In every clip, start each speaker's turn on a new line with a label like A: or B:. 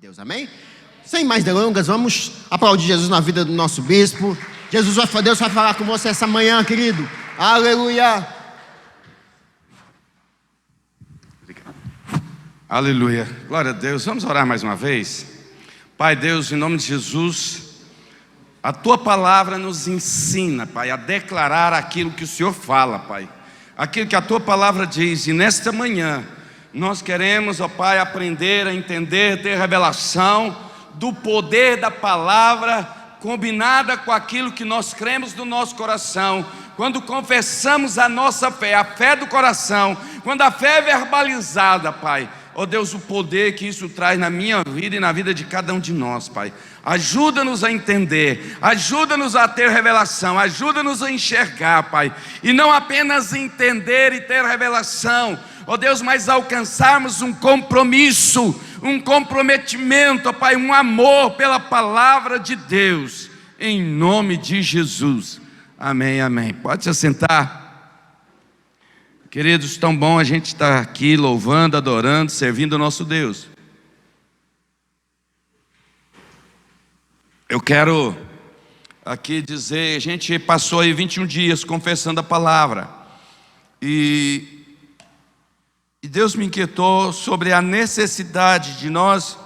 A: Deus, amém? Sem mais delongas, vamos aplaudir Jesus na vida do nosso bispo. Deus vai falar com você essa manhã, querido. Aleluia.
B: Aleluia, glória a Deus. Vamos orar mais uma vez. Pai Deus, em nome de Jesus, a Tua palavra nos ensina, Pai, a declarar aquilo que o Senhor fala, Pai, aquilo que a Tua palavra diz. E nesta manhã nós queremos, ó Pai, aprender a entender, ter revelação do poder da palavra combinada com aquilo que nós cremos no nosso coração. Quando confessamos a nossa fé, a fé do coração, quando a fé é verbalizada, Pai, ó Deus, o poder que isso traz na minha vida e na vida de cada um de nós, Pai. Ajuda-nos a entender, ajuda-nos a ter revelação, ajuda-nos a enxergar, Pai. E não apenas entender e ter revelação, ó Deus, mas alcançarmos um compromisso, um comprometimento, ó Pai, um amor pela palavra de Deus, em nome de Jesus. Amém, amém. Pode se assentar. Queridos, tão bom a gente estar aqui louvando, adorando, servindo o nosso Deus. Eu quero aqui dizer, a gente passou aí 21 dias confessando a palavra. E Deus me inquietou sobre a necessidade de nós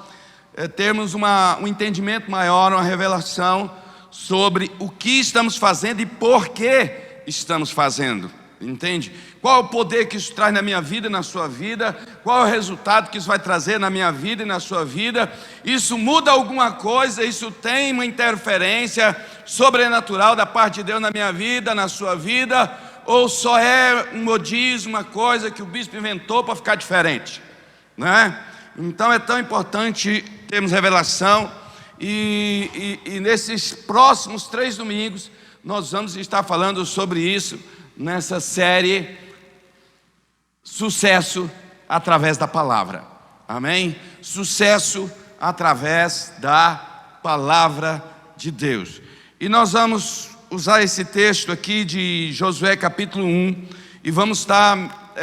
B: termos um entendimento maior, uma revelação sobre o que estamos fazendo e por que estamos fazendo. Entende? Qual é o poder que isso traz na minha vida e na sua vida? Qual é o resultado que isso vai trazer na minha vida e na sua vida? Isso muda alguma coisa? Isso tem uma interferência sobrenatural da parte de Deus na minha vida, na sua vida? Ou só é um modismo, uma coisa que o bispo inventou para ficar diferente, né? Então é tão importante termos revelação. E nesses próximos 3 domingos nós vamos estar falando sobre isso, nessa série Sucesso através da palavra. Amém? Sucesso através da palavra de Deus. E nós vamos usar esse texto aqui de Josué capítulo 1 e vamos estar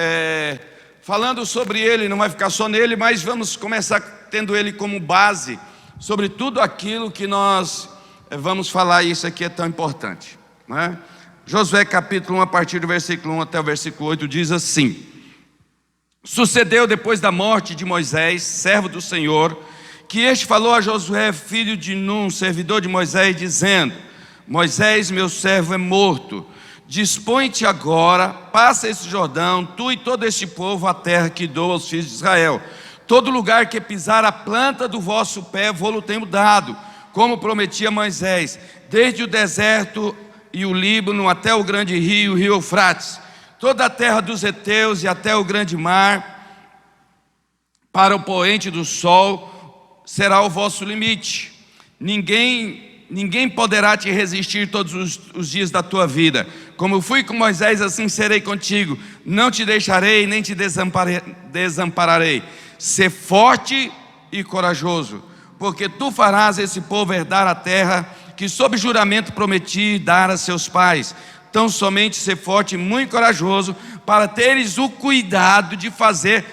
B: falando sobre ele. Não vai ficar só nele, mas vamos começar tendo ele como base sobre tudo aquilo que nós vamos falar. Isso aqui é tão importante, não é? Josué capítulo 1, a partir do versículo 1 até o versículo 8, diz assim: Sucedeu depois da morte de Moisés, servo do Senhor, que este falou a Josué, filho de Num, servidor de Moisés, dizendo: Moisés, meu servo, é morto. Dispõe-te agora, passa esse Jordão, tu e todo este povo, a terra que dou aos filhos de Israel. Todo lugar que pisar a planta do vosso pé, vou-lo tenho dado, como prometi a Moisés, desde o deserto e o Líbano até o grande rio, o rio Eufrates, toda a terra dos heteus e até o grande mar, para o poente do sol, será o vosso limite. Ninguém poderá te resistir todos os dias da tua vida. Como fui com Moisés, assim serei contigo. Não te deixarei, nem te desampararei. Sê forte e corajoso, porque tu farás esse povo herdar a terra que sob juramento prometi dar a seus pais. Tão somente ser forte e muito corajoso, para teres o cuidado de fazer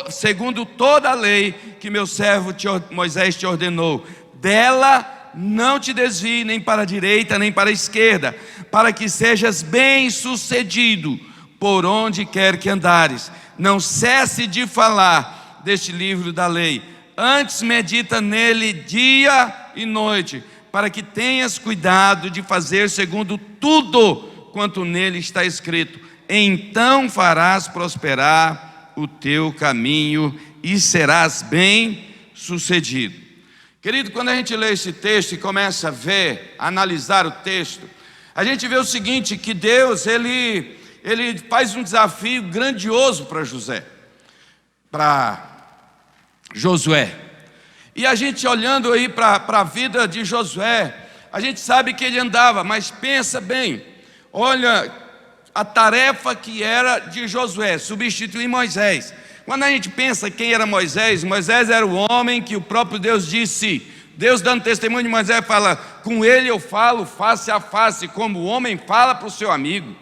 B: segundo toda a lei que meu servo Moisés te ordenou. Dela não te desvie nem para a direita nem para a esquerda, para que sejas bem sucedido por onde quer que andares. Não cesse de falar deste livro da lei, antes medita nele dia e noite, para que tenhas cuidado de fazer segundo tudo quanto nele está escrito. Então farás prosperar o teu caminho e serás bem sucedido. Querido, quando a gente lê esse texto e começa a ver, a analisar o texto, a gente vê o seguinte, que Deus, ele faz um desafio grandioso para Josué. E a gente olhando aí para a vida de Josué, a gente sabe que ele andava, mas pensa bem, olha a tarefa que era de Josué, substituir Moisés. Quando a gente pensa quem era Moisés, Moisés era o homem que o próprio Deus disse, Deus dando testemunho de Moisés, fala: com ele eu falo face a face, como o homem fala para o seu amigo.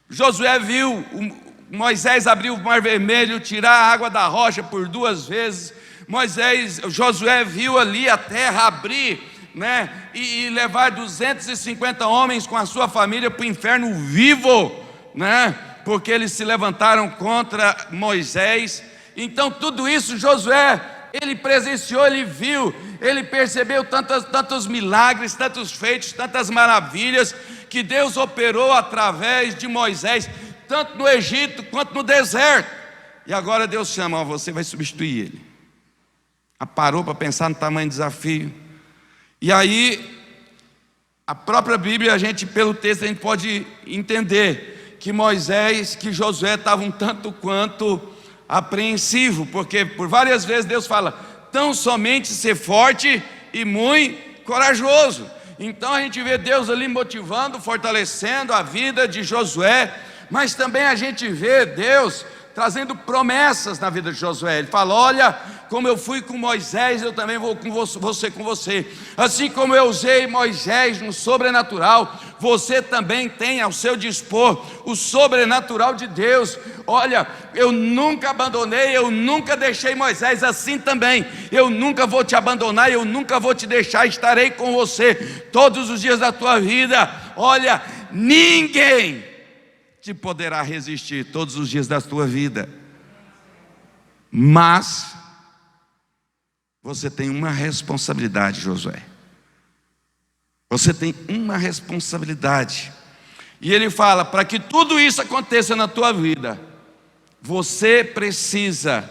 B: Josué viu Moisés abrir o mar vermelho, tirar a água da rocha por 2 vezes. Josué viu ali a terra abrir, né, e levar 250 homens com a sua família para o inferno vivo, né, porque eles se levantaram contra Moisés. Então tudo isso Josué, ele presenciou, ele viu, ele percebeu tantos milagres, tantos feitos, tantas maravilhas que Deus operou através de Moisés, tanto no Egito quanto no deserto. E agora Deus chama: você vai substituir ele. Parou para pensar no tamanho do desafio. E aí, a própria Bíblia, pelo texto, a gente pode entender que Moisés, que Josué estavam um tanto quanto apreensivo, porque por várias vezes Deus fala: tão somente ser forte e muito corajoso. Então a gente vê Deus ali motivando, fortalecendo a vida de Josué, mas também a gente vê Deus trazendo promessas na vida de Josué. Ele fala: olha, como eu fui com Moisés, eu também vou com você. Assim como eu usei Moisés no sobrenatural, você também tem ao seu dispor o sobrenatural de Deus. Olha, eu nunca abandonei, eu nunca deixei Moisés, assim também eu nunca vou te abandonar, eu nunca vou te deixar, estarei com você todos os dias da tua vida. Olha, ninguém te poderá resistir todos os dias da tua vida, mas você tem uma responsabilidade, Josué. Você tem uma responsabilidade. E ele fala: para que tudo isso aconteça na tua vida, você precisa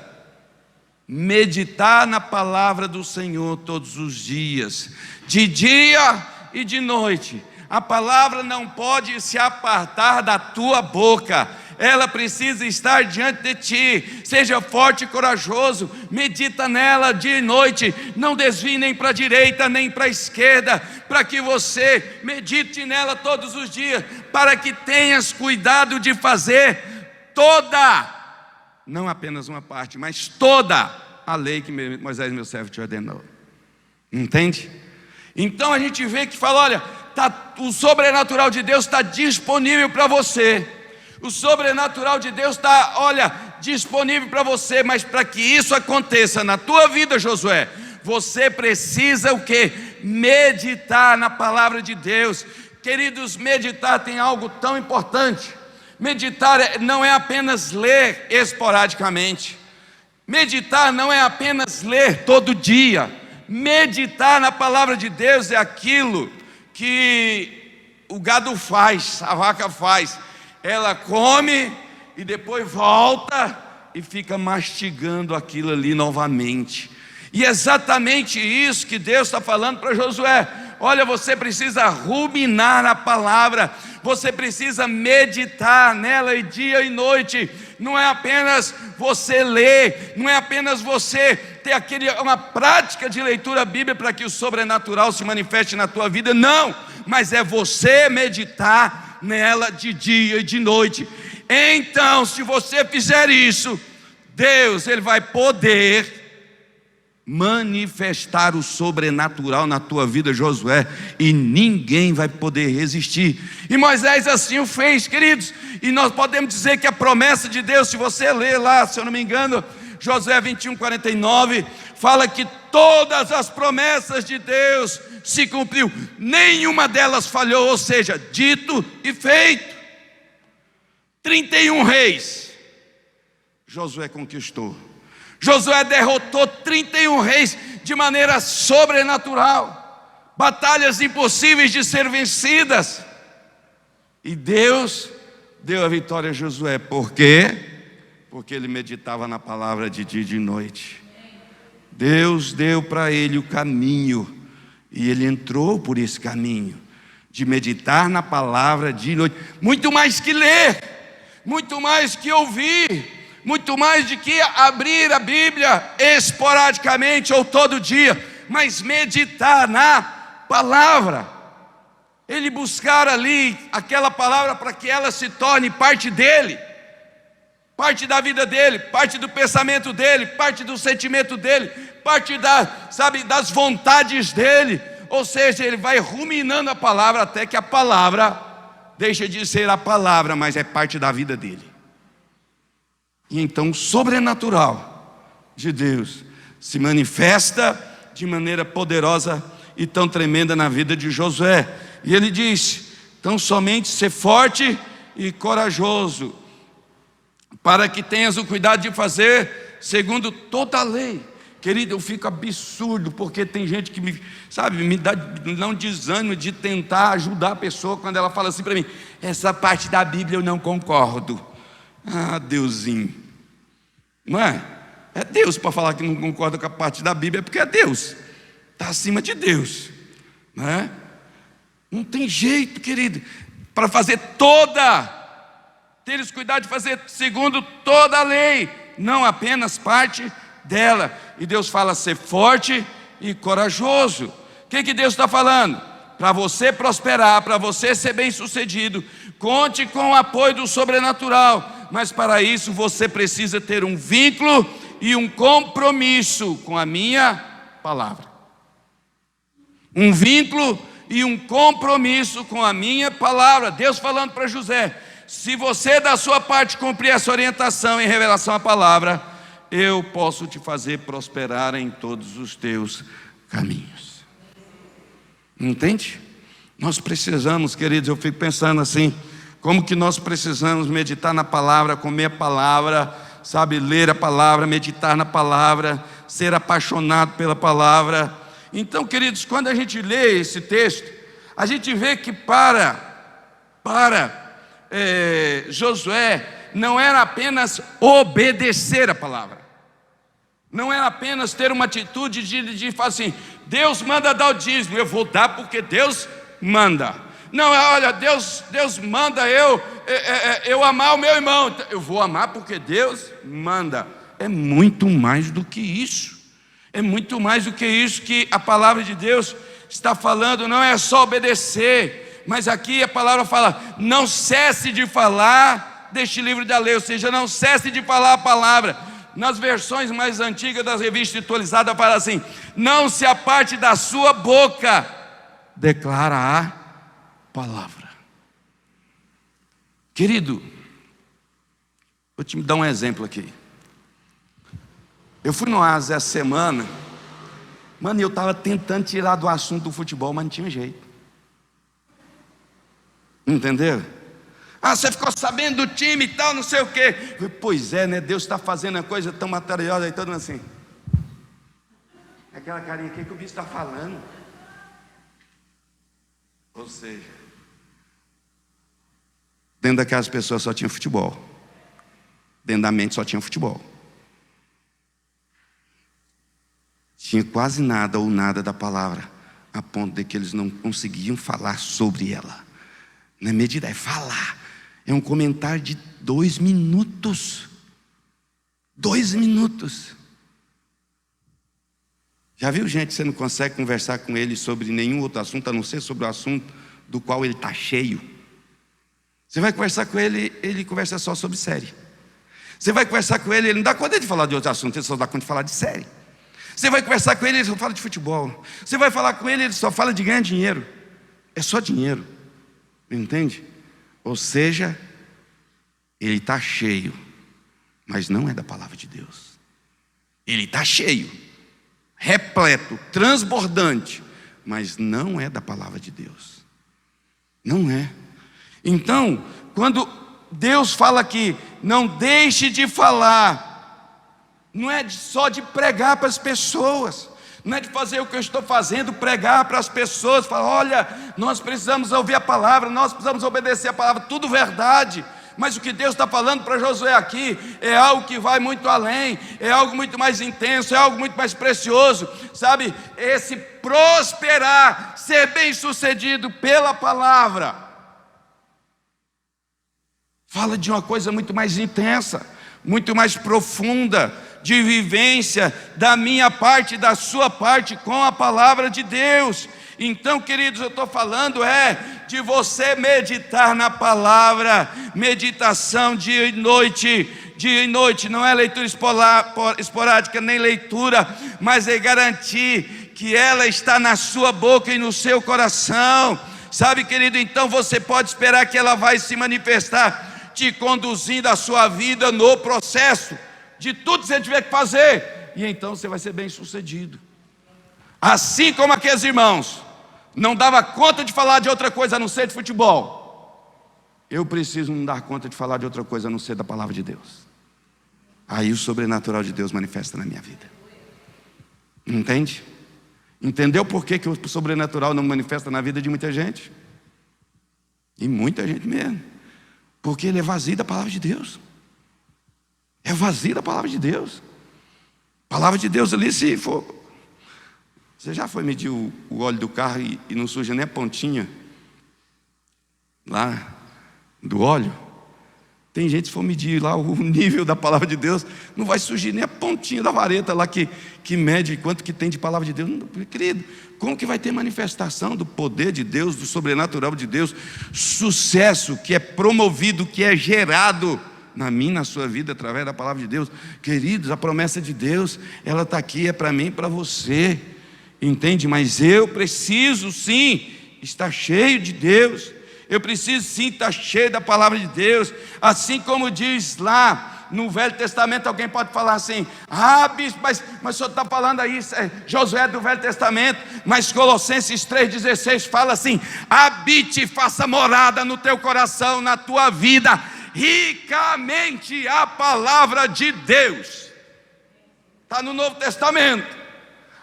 B: meditar na palavra do Senhor todos os dias, de dia e de noite. A palavra não pode se apartar da tua boca, ela precisa estar diante de ti. Seja forte e corajoso, medita nela dia e noite, não desvie nem para a direita nem para a esquerda, para que você medite nela todos os dias, para que tenhas cuidado de fazer toda, não apenas uma parte, mas toda a lei que Moisés, meu servo, te ordenou. Entende? Então a gente vê que fala: olha, o sobrenatural de Deus está disponível para você. O sobrenatural de Deus está, olha, disponível para você. Mas para que isso aconteça na tua vida, Josué, você precisa o quê? Meditar na palavra de Deus. Queridos, meditar tem algo tão importante. Meditar não é apenas ler esporadicamente. Meditar não é apenas ler todo dia. Meditar na palavra de Deus é aquilo que o gado faz, a vaca faz. Ela come e depois volta e fica mastigando aquilo ali novamente. E é exatamente isso que Deus está falando para Josué. Olha, você precisa ruminar a palavra, você precisa meditar nela e dia e noite. Não é apenas você ler, não é apenas você ter uma prática de leitura bíblica para que o sobrenatural se manifeste na tua vida, não, mas é você meditar nela de dia e de noite. Então, se você fizer isso, Deus, Ele vai poder manifestar o sobrenatural na tua vida, Josué, e ninguém vai poder resistir. E Moisés assim o fez, queridos. E nós podemos dizer que a promessa de Deus, se você ler lá, se eu não me engano, Josué 21:49, fala que todas as promessas de Deus se cumpriu, nenhuma delas falhou, ou seja, dito e feito. 31 reis Josué conquistou. Josué derrotou 31 reis de maneira sobrenatural, batalhas impossíveis de ser vencidas. E Deus deu a vitória a Josué. Por quê? Porque ele meditava na palavra de dia e de noite. Deus deu para ele o caminho, e ele entrou por esse caminho de meditar na palavra dia e noite. Muito mais que ler, muito mais que ouvir, muito mais de que abrir a Bíblia esporadicamente ou todo dia, mas meditar na palavra. Ele buscar ali aquela palavra para que ela se torne parte dele, parte da vida dele, parte do pensamento dele, parte do sentimento dele, parte das vontades dele. Ou seja, ele vai ruminando a palavra até que a palavra deixa de ser a palavra, mas é parte da vida dele. E então o sobrenatural de Deus se manifesta de maneira poderosa e tão tremenda na vida de Josué. E ele diz: então somente ser forte e corajoso, para que tenhas o cuidado de fazer segundo toda a lei. Querido, eu fico absurdo, porque tem gente que me dá não desânimo de tentar ajudar a pessoa quando ela fala assim para mim: essa parte da Bíblia eu não concordo. Ah, Deusinho, não é? É Deus para falar que não concorda com a parte da Bíblia, é porque é Deus, está acima de Deus, não é? Não tem jeito, querido, para fazer teres cuidado de fazer segundo toda a lei, não apenas parte dela. E Deus fala: ser forte e corajoso. O que Deus está falando? Para você prosperar, para você ser bem sucedido, conte com o apoio do sobrenatural, mas para isso você precisa ter um vínculo e um compromisso com a minha palavra. Um vínculo e um compromisso com a minha palavra. Deus falando para José: se você da sua parte cumprir essa orientação em revelação à palavra, eu posso te fazer prosperar em todos os teus caminhos. Entende? Nós precisamos, queridos, eu fico pensando assim, como que nós precisamos meditar na palavra, comer a palavra, sabe, ler a palavra, meditar na palavra, ser apaixonado pela palavra. Então, queridos, quando a gente lê esse texto, a gente vê que Josué não era apenas obedecer a palavra, não era apenas ter uma atitude de falar assim: Deus manda dar o dízimo, eu vou dar porque Deus manda. Não, olha, Deus manda eu amar o meu irmão, eu vou amar porque Deus manda. É muito mais do que isso. É muito mais do que isso que a palavra de Deus está falando. Não é só obedecer, mas aqui a palavra fala: não cesse de falar deste livro da lei, ou seja, não cesse de falar a palavra. Nas versões mais antigas das revistas atualizadas fala assim: não se aparte da sua boca, declara a palavra. Querido, vou te dar um exemplo aqui. Eu fui no Ásia essa semana, mano, eu estava tentando tirar do assunto do futebol, mas não tinha jeito. Entendeu? Ah, você ficou sabendo do time e tal, não sei o quê. Pois é, né? Deus está fazendo a coisa tão material, aí todo mundo assim. Aquela carinha aqui que o bicho está falando. Ou seja, dentro daquelas pessoas só tinha futebol. Dentro da mente só tinha futebol. Tinha quase nada ou nada da palavra, a ponto de que eles não conseguiam falar sobre ela. Não é meditar, é falar. É um comentário de 2 minutos. 2 minutos. Já viu gente que você não consegue conversar com ele sobre nenhum outro assunto, a não ser sobre o assunto do qual ele está cheio? Você vai conversar com ele, ele conversa só sobre série. Você vai conversar com ele não dá conta de falar de outro assunto, ele só dá conta de falar de série. Você vai conversar com ele só fala de futebol. Você vai falar com ele só fala de ganhar dinheiro. É só dinheiro. Entende? Ou seja, ele está cheio, mas não é da palavra de Deus. Ele está cheio, repleto, transbordante, mas não é da palavra de Deus. Não é. Então, quando Deus fala aqui, não deixe de falar, não é só de pregar para as pessoas, não é de fazer o que eu estou fazendo, pregar para as pessoas, falar: olha, nós precisamos ouvir a palavra, nós precisamos obedecer a palavra, tudo verdade. Mas o que Deus está falando para Josué aqui é algo que vai muito além, é algo muito mais intenso, é algo muito mais precioso, sabe? Esse prosperar, ser bem sucedido pela palavra, fala de uma coisa muito mais intensa, muito mais profunda, de vivência da minha parte, da sua parte com a palavra de Deus. Então, queridos, eu estou falando de você meditar na palavra, meditação dia e noite, não é leitura esporádica, nem leitura, mas é garantir que ela está na sua boca e no seu coração, sabe, querido? Então você pode esperar que ela vai se manifestar, te conduzindo a sua vida no processo. de tudo que você tiver que fazer, e então você vai ser bem sucedido. Assim como aqueles irmãos não dava conta de falar de outra coisa a não ser de futebol, eu preciso não dar conta de falar de outra coisa a não ser da palavra de Deus. Aí o sobrenatural de Deus manifesta na minha vida. Entende? Entendeu por que o sobrenatural não manifesta na vida de muita gente? E muita gente mesmo. Porque ele é vazio da palavra de Deus. É vazio da palavra de Deus. A palavra de Deus ali, se for... Você já foi medir o óleo do carro e não suja nem a pontinha lá do óleo? Tem gente, se for medir lá o nível da palavra de Deus, não vai surgir nem a pontinha da vareta lá que mede quanto que tem de palavra de Deus. Querido, como que vai ter manifestação do poder de Deus, do sobrenatural de Deus, sucesso que é promovido, que é gerado na minha, na sua vida, através da palavra de Deus? Queridos, a promessa de Deus, ela está aqui, é para mim e para você, entende? Mas eu preciso sim estar cheio de Deus. Eu preciso sim estar cheio da palavra de Deus. Assim como diz lá no Velho Testamento, alguém pode falar assim: ah, bispo, mas o senhor está falando aí, Josué do Velho Testamento, mas Colossenses 3,16 fala assim: habite e faça morada no teu coração, na tua vida, ricamente a palavra de Deus. Está no Novo Testamento.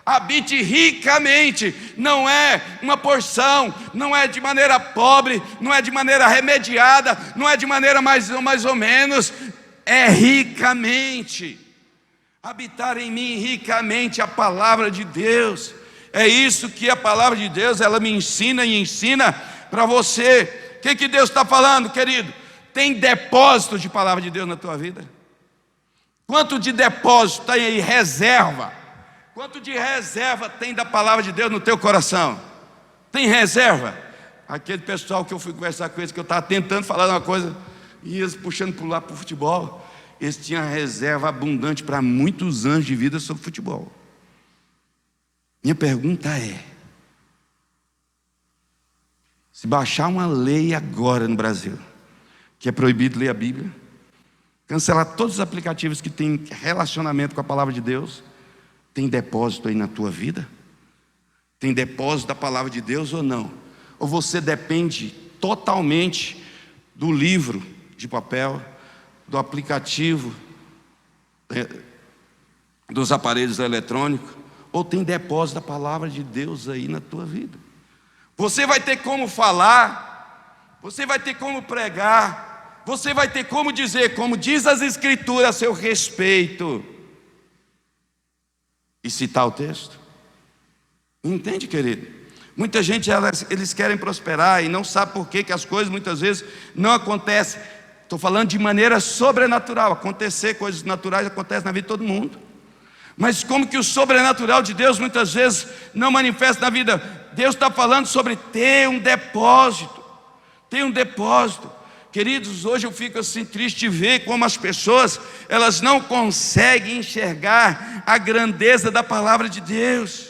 B: Habite ricamente, não é uma porção, não é de maneira pobre, não é de maneira remediada, não é de maneira mais ou menos, é ricamente. Habitar em mim ricamente a palavra de Deus. É isso que a palavra de Deus, ela me ensina e ensina para você. O que Deus está falando, querido? Tem depósito de palavra de Deus na tua vida? Quanto de depósito tem aí, reserva? Quanto de reserva tem da palavra de Deus no teu coração? Tem reserva? Aquele pessoal que eu fui conversar com eles, que eu estava tentando falar uma coisa, e eles puxando para lá para o futebol, eles tinham reserva abundante para muitos anos de vida sobre futebol. Minha pergunta é: se baixar uma lei agora no Brasil, que é proibido ler a Bíblia, cancelar todos os aplicativos que têm relacionamento com a palavra de Deus, tem depósito aí na tua vida? Tem depósito da palavra de Deus ou não? Ou você depende totalmente do livro de papel, do aplicativo, dos aparelhos eletrônicos? Ou tem depósito da palavra de Deus aí na tua vida? Você vai ter como falar, você vai ter como pregar, você vai ter como dizer, como diz as Escrituras a seu respeito, e citar o texto. Entende, querido? Muita gente, eles querem prosperar e não sabe por que as coisas muitas vezes não acontecem. Estou falando de maneira sobrenatural. Acontecer coisas naturais acontecem na vida de todo mundo. Mas como que o sobrenatural de Deus muitas vezes não manifesta na vida? Deus está falando sobre ter um depósito. Ter um depósito. Queridos, hoje eu fico assim triste de ver como as pessoas, elas não conseguem enxergar a grandeza da palavra de Deus.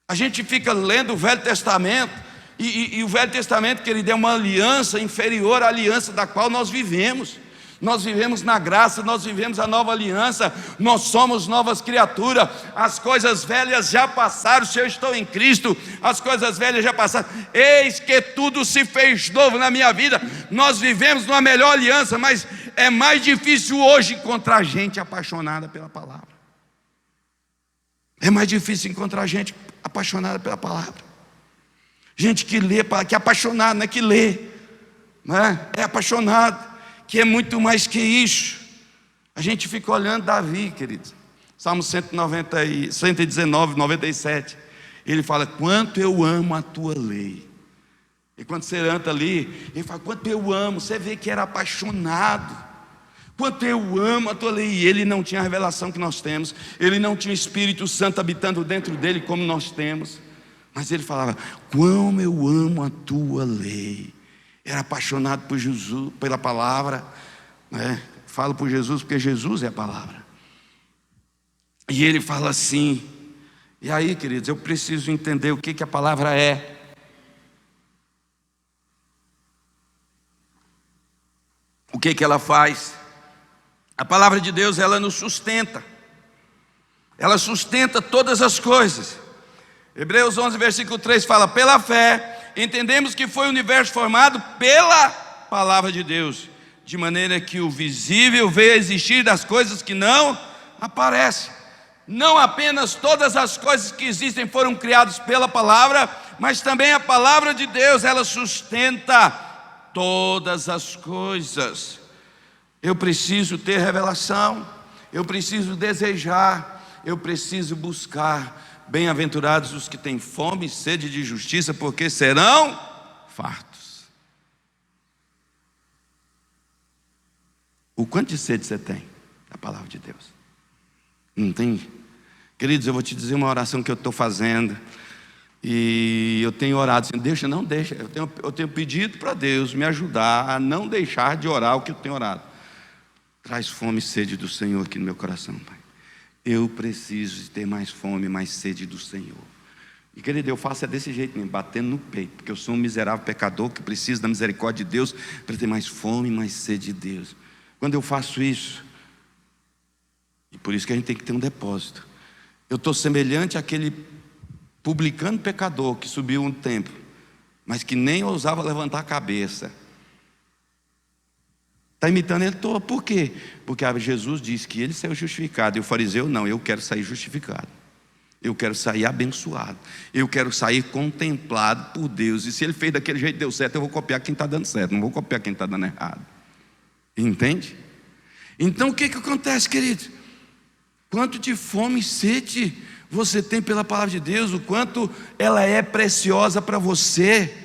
B: A gente fica lendo o Velho Testamento, e o Velho Testamento, querido, é uma aliança inferior à aliança da qual nós vivemos. Nós vivemos na graça, nós vivemos a nova aliança, nós somos novas criaturas. As coisas velhas já passaram, se eu estou em Cristo, as coisas velhas já passaram, eis que tudo se fez novo na minha vida. Nós vivemos numa melhor aliança, mas é mais difícil hoje encontrar gente apaixonada pela palavra. É mais difícil encontrar gente apaixonada pela palavra. Gente que lê, que é apaixonado, não é que lê, né? É apaixonado, que é muito mais que isso. A gente fica olhando Davi, queridos. Salmo 119, 97. Ele fala: quanto eu amo a tua lei. E quando você anda ali, ele fala: quanto eu amo. Você vê que era apaixonado. Quanto eu amo a tua lei. E ele não tinha a revelação que nós temos. Ele não tinha o Espírito Santo habitando dentro dele como nós temos. Mas ele falava: como eu amo a tua lei. Era apaixonado por Jesus, pela palavra, né? Falo por Jesus porque Jesus é a palavra. E ele fala assim. E aí, queridos, eu preciso entender o que a palavra é. O que ela faz. A palavra de Deus, ela nos sustenta. Ela sustenta todas as coisas. Hebreus 11, versículo 3 fala: pela fé, entendemos que foi o universo formado pela palavra de Deus, de maneira que o visível veio a existir das coisas que não aparecem. Não apenas todas as coisas que existem foram criadas pela palavra, mas também a palavra de Deus, ela sustenta todas as coisas. Eu preciso ter revelação, eu preciso desejar, eu preciso buscar. Bem-aventurados os que têm fome e sede de justiça, porque serão fartos. O quanto de sede você tem da palavra de Deus? Não tem? Queridos, eu vou te dizer uma oração que eu estou fazendo, e eu tenho orado assim, não deixa, eu tenho pedido para Deus me ajudar a não deixar de orar o que eu tenho orado. Traz fome e sede do Senhor aqui no meu coração, Pai. Eu preciso de ter mais fome, mais sede do Senhor. E querido, eu faço desse jeito mesmo, batendo no peito, porque eu sou um miserável pecador que preciso da misericórdia de Deus para ter mais fome e mais sede de Deus. Quando eu faço isso, e por isso que a gente tem que ter um depósito, eu estou semelhante àquele publicano pecador que subiu um templo, mas que nem ousava levantar a cabeça. Está imitando ele todo. Por quê? Porque Jesus disse que ele saiu justificado, e o fariseu não. Eu quero sair justificado, eu quero sair abençoado, eu quero sair contemplado por Deus. E se ele fez daquele jeito e deu certo, eu vou copiar quem está dando certo, não vou copiar quem está dando errado. Entende? Então o que acontece, querido? Quanto de fome e sede você tem pela palavra de Deus, o quanto ela é preciosa para você,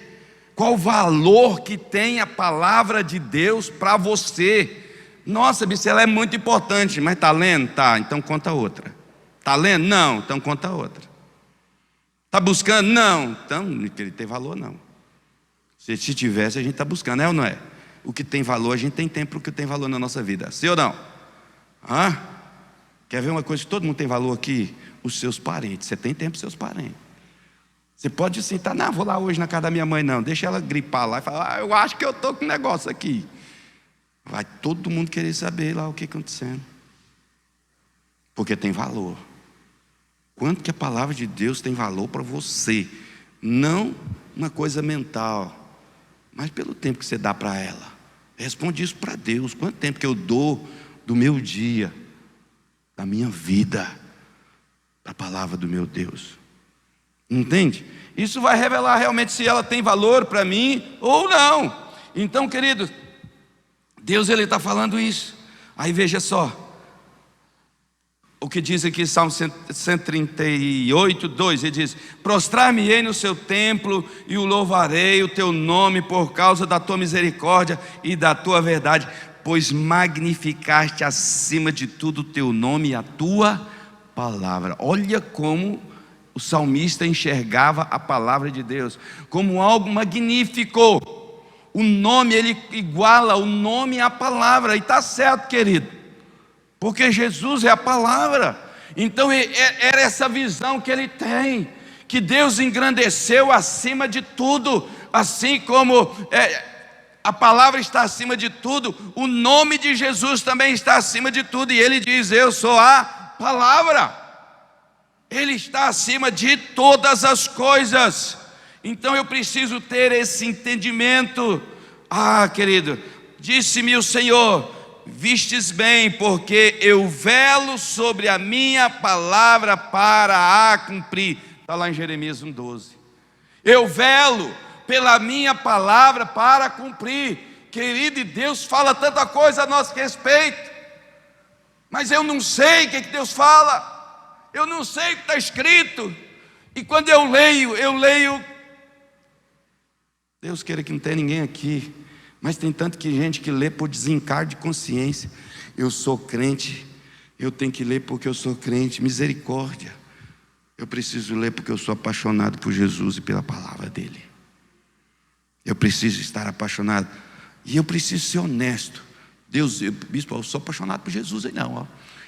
B: qual o valor que tem a palavra de Deus para você. Nossa, bicho, ela é muito importante, mas está lendo? Tá, então conta outra. Está lendo? Não, então conta outra. Está buscando? Não, então não tem valor não. Se tivesse, a gente está buscando, é ou não é? O que tem valor, a gente tem tempo para o que tem valor na nossa vida, sim ou não? Quer ver uma coisa que todo mundo tem valor aqui? Os seus parentes. Você tem tempo para os seus parentes. Você pode sentar, não, vou lá hoje na casa da minha mãe, não. Deixa ela gripar lá e falar, eu acho que eu estou com um negócio aqui. Vai todo mundo querer saber lá o que está acontecendo. Porque tem valor. Quanto que a palavra de Deus tem valor para você? Não uma coisa mental, mas pelo tempo que você dá para ela. Responde isso para Deus. Quanto tempo que eu dou do meu dia, da minha vida, para a palavra do meu Deus? Entende? Isso vai revelar realmente se ela tem valor para mim ou não. Então, querido, Deus ele está falando isso. Aí veja só o que diz aqui Salmo 138, 2, ele diz: prostrar-me-ei no seu templo e o louvarei o teu nome por causa da tua misericórdia e da tua verdade, pois magnificaste acima de tudo o teu nome e a tua palavra. Olha como o salmista enxergava a palavra de Deus como algo magnífico. O nome, ele iguala o nome à palavra, e está certo, querido, porque Jesus é a palavra. Então era essa visão que ele tem, que Deus engrandeceu acima de tudo, assim como a palavra está acima de tudo, o nome de Jesus também está acima de tudo, e ele diz: eu sou a palavra. Ele está acima de todas as coisas. Então eu preciso ter esse entendimento. Querido, disse-me o Senhor: vistes bem, porque eu velo sobre a minha palavra para a cumprir. Está lá em Jeremias 1,12. Eu velo pela minha palavra para cumprir. Querido, e Deus fala tanta coisa a nosso respeito, mas eu não sei o que Deus fala. Eu não sei o que está escrito. E quando eu leio, Deus queira que não tenha ninguém aqui, mas tem tanto que gente que lê por desencargo de consciência. Eu sou crente, eu tenho que ler porque eu sou crente. Misericórdia. Eu preciso ler porque eu sou apaixonado por Jesus e pela palavra dele. Eu preciso estar apaixonado, e eu preciso ser honesto. Deus, bispo, eu sou apaixonado por Jesus e não,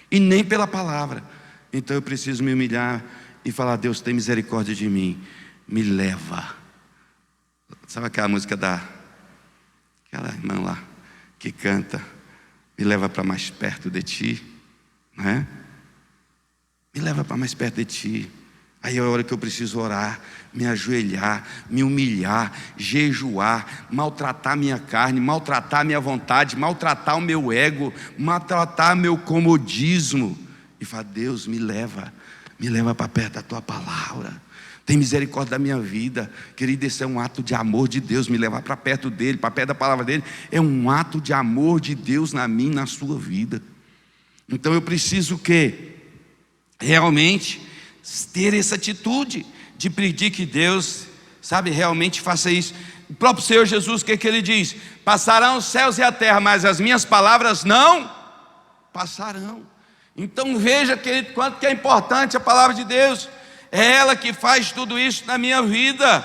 B: e nem pela palavra. Então eu preciso me humilhar e falar: Deus, tem misericórdia de mim, me leva. Sabe aquela música aquela irmã lá que canta: me leva para mais perto de Ti, né? Me leva para mais perto de Ti. Aí é a hora que eu preciso orar, me ajoelhar, me humilhar, jejuar, maltratar minha carne, maltratar minha vontade, maltratar o meu ego, maltratar meu comodismo. E falar: Deus, me leva para perto da Tua palavra. Tem misericórdia da minha vida. Querido, esse é um ato de amor de Deus. Me levar para perto dEle, para perto da palavra dEle, é um ato de amor de Deus na minha e na sua vida. Então eu preciso que realmente ter essa atitude de pedir que Deus, sabe, realmente faça isso. O próprio Senhor Jesus, o que Ele diz? Passarão os céus e a terra, mas as minhas palavras não passarão. Então veja, querido, quanto que é importante a palavra de Deus. É ela que faz tudo isso na minha vida.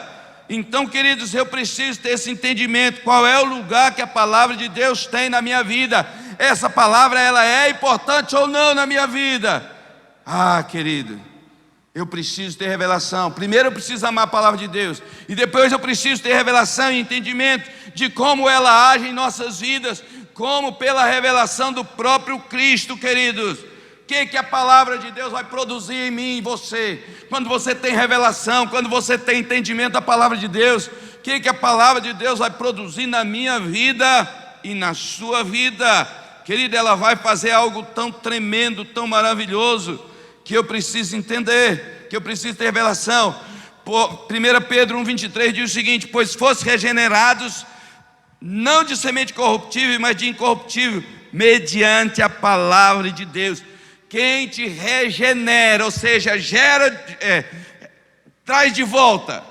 B: Então, queridos, eu preciso ter esse entendimento. Qual é o lugar que a palavra de Deus tem na minha vida? Essa palavra, ela é importante ou não na minha vida? Ah, querido, eu preciso ter revelação. Primeiro eu preciso amar a palavra de Deus, e depois eu preciso ter revelação e entendimento de como ela age em nossas vidas, como pela revelação do próprio Cristo, queridos. O que a palavra de Deus vai produzir em mim e em você? Quando você tem revelação, quando você tem entendimento da palavra de Deus, o que a palavra de Deus vai produzir na minha vida e na sua vida? Querido, ela vai fazer algo tão tremendo, tão maravilhoso, que eu preciso entender, que eu preciso ter revelação. 1 Pedro 1,23 diz o seguinte: pois fosse regenerados, não de semente corruptível, mas de incorruptível, mediante a palavra de Deus. Quem te regenera, ou seja, traz de volta,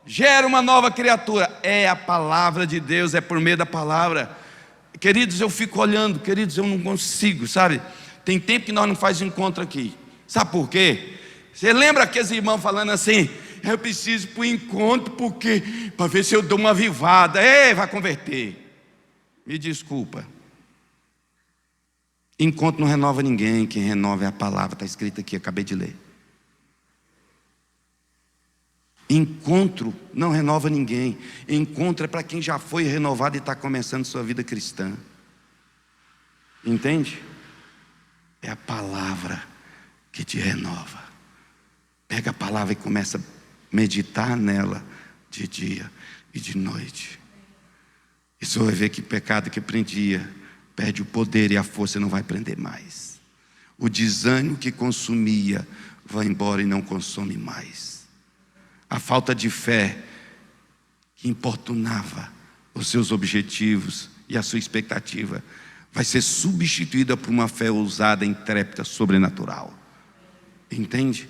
B: gera uma nova criatura, é a palavra de Deus, é por meio da palavra. Queridos, eu fico olhando, queridos, eu não consigo, sabe? Tem tempo que nós não fazemos encontro aqui. Sabe por quê? Você lembra aqueles irmãos falando assim: eu preciso ir para o encontro porque para ver se eu dou uma avivada. Vai converter. Me desculpa. Encontro não renova ninguém, quem renova é a palavra, está escrito aqui, acabei de ler. Encontro não renova ninguém. Encontro é para quem já foi renovado e está começando sua vida cristã. Entende? É a palavra que te renova. Pega a palavra e começa a meditar nela de dia e de noite. E você vai ver que pecado que prendia perde o poder e a força não vai prender mais. O desânimo que consumia vai embora e não consome mais. A falta de fé que importunava os seus objetivos e a sua expectativa vai ser substituída por uma fé ousada, intrépida, sobrenatural. Entende?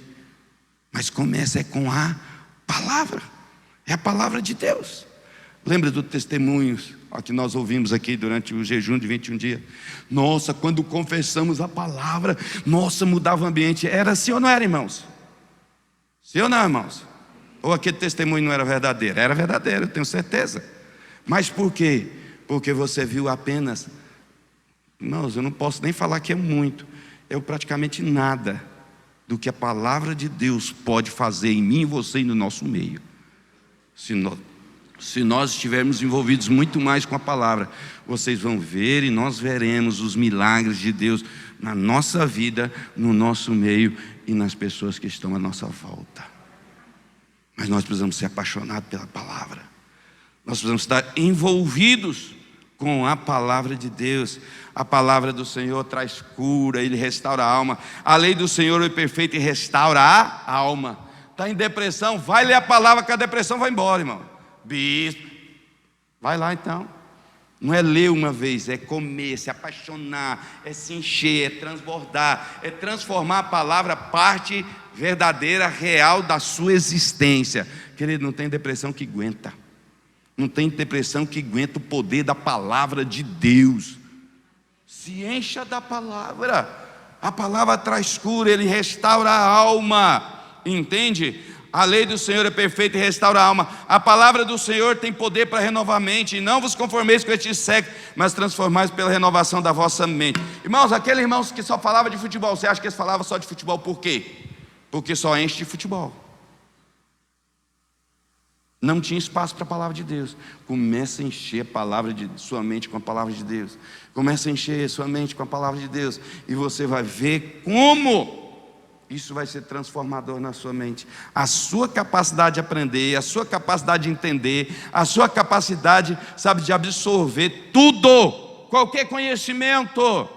B: Mas começa com a palavra. É a palavra de Deus. Lembra do testemunho que nós ouvimos aqui durante o jejum de 21 dias? Nossa, quando confessamos a palavra, nossa, mudava o ambiente. Era assim ou não era, irmãos? Sim ou não, irmãos? Ou aquele testemunho não era verdadeiro? Era verdadeiro, eu tenho certeza. Mas por quê? Porque você viu apenas... Irmãos, eu não posso nem falar que é muito. É praticamente nada do que a palavra de Deus pode fazer em mim e você e no nosso meio. Se nós estivermos envolvidos muito mais com a palavra, vocês vão ver e nós veremos os milagres de Deus na nossa vida, no nosso meio e nas pessoas que estão à nossa volta. Mas nós precisamos ser apaixonados pela palavra. Nós precisamos estar envolvidos com a palavra de Deus. A palavra do Senhor traz cura, Ele restaura a alma. A lei do Senhor é perfeita e restaura a alma. Está em depressão, vai ler a palavra que a depressão vai embora, irmão. Bispo, vai lá então. Não é ler uma vez, é comer, se apaixonar, é se encher, é transbordar, é transformar a palavra parte verdadeira, real da sua existência. Querido, não tem depressão que aguenta. Não tem depressão que aguenta o poder da palavra de Deus. Se encha da palavra. A palavra traz cura, Ele restaura a alma. Entende? A lei do Senhor é perfeita e restaura a alma. A palavra do Senhor tem poder para renovar a mente. E não vos conformeis com este século, mas transformais pela renovação da vossa mente. Irmãos, aqueles irmãos que só falavam de futebol, você acha que eles falavam só de futebol por quê? Porque só enche de futebol. Não tinha espaço para a palavra de Deus. Começa a encher sua mente com a palavra de Deus. Começa a encher sua mente com a palavra de Deus. E você vai ver como isso vai ser transformador na sua mente. A sua capacidade de aprender, a sua capacidade de entender, a sua capacidade, sabe, de absorver tudo, qualquer conhecimento,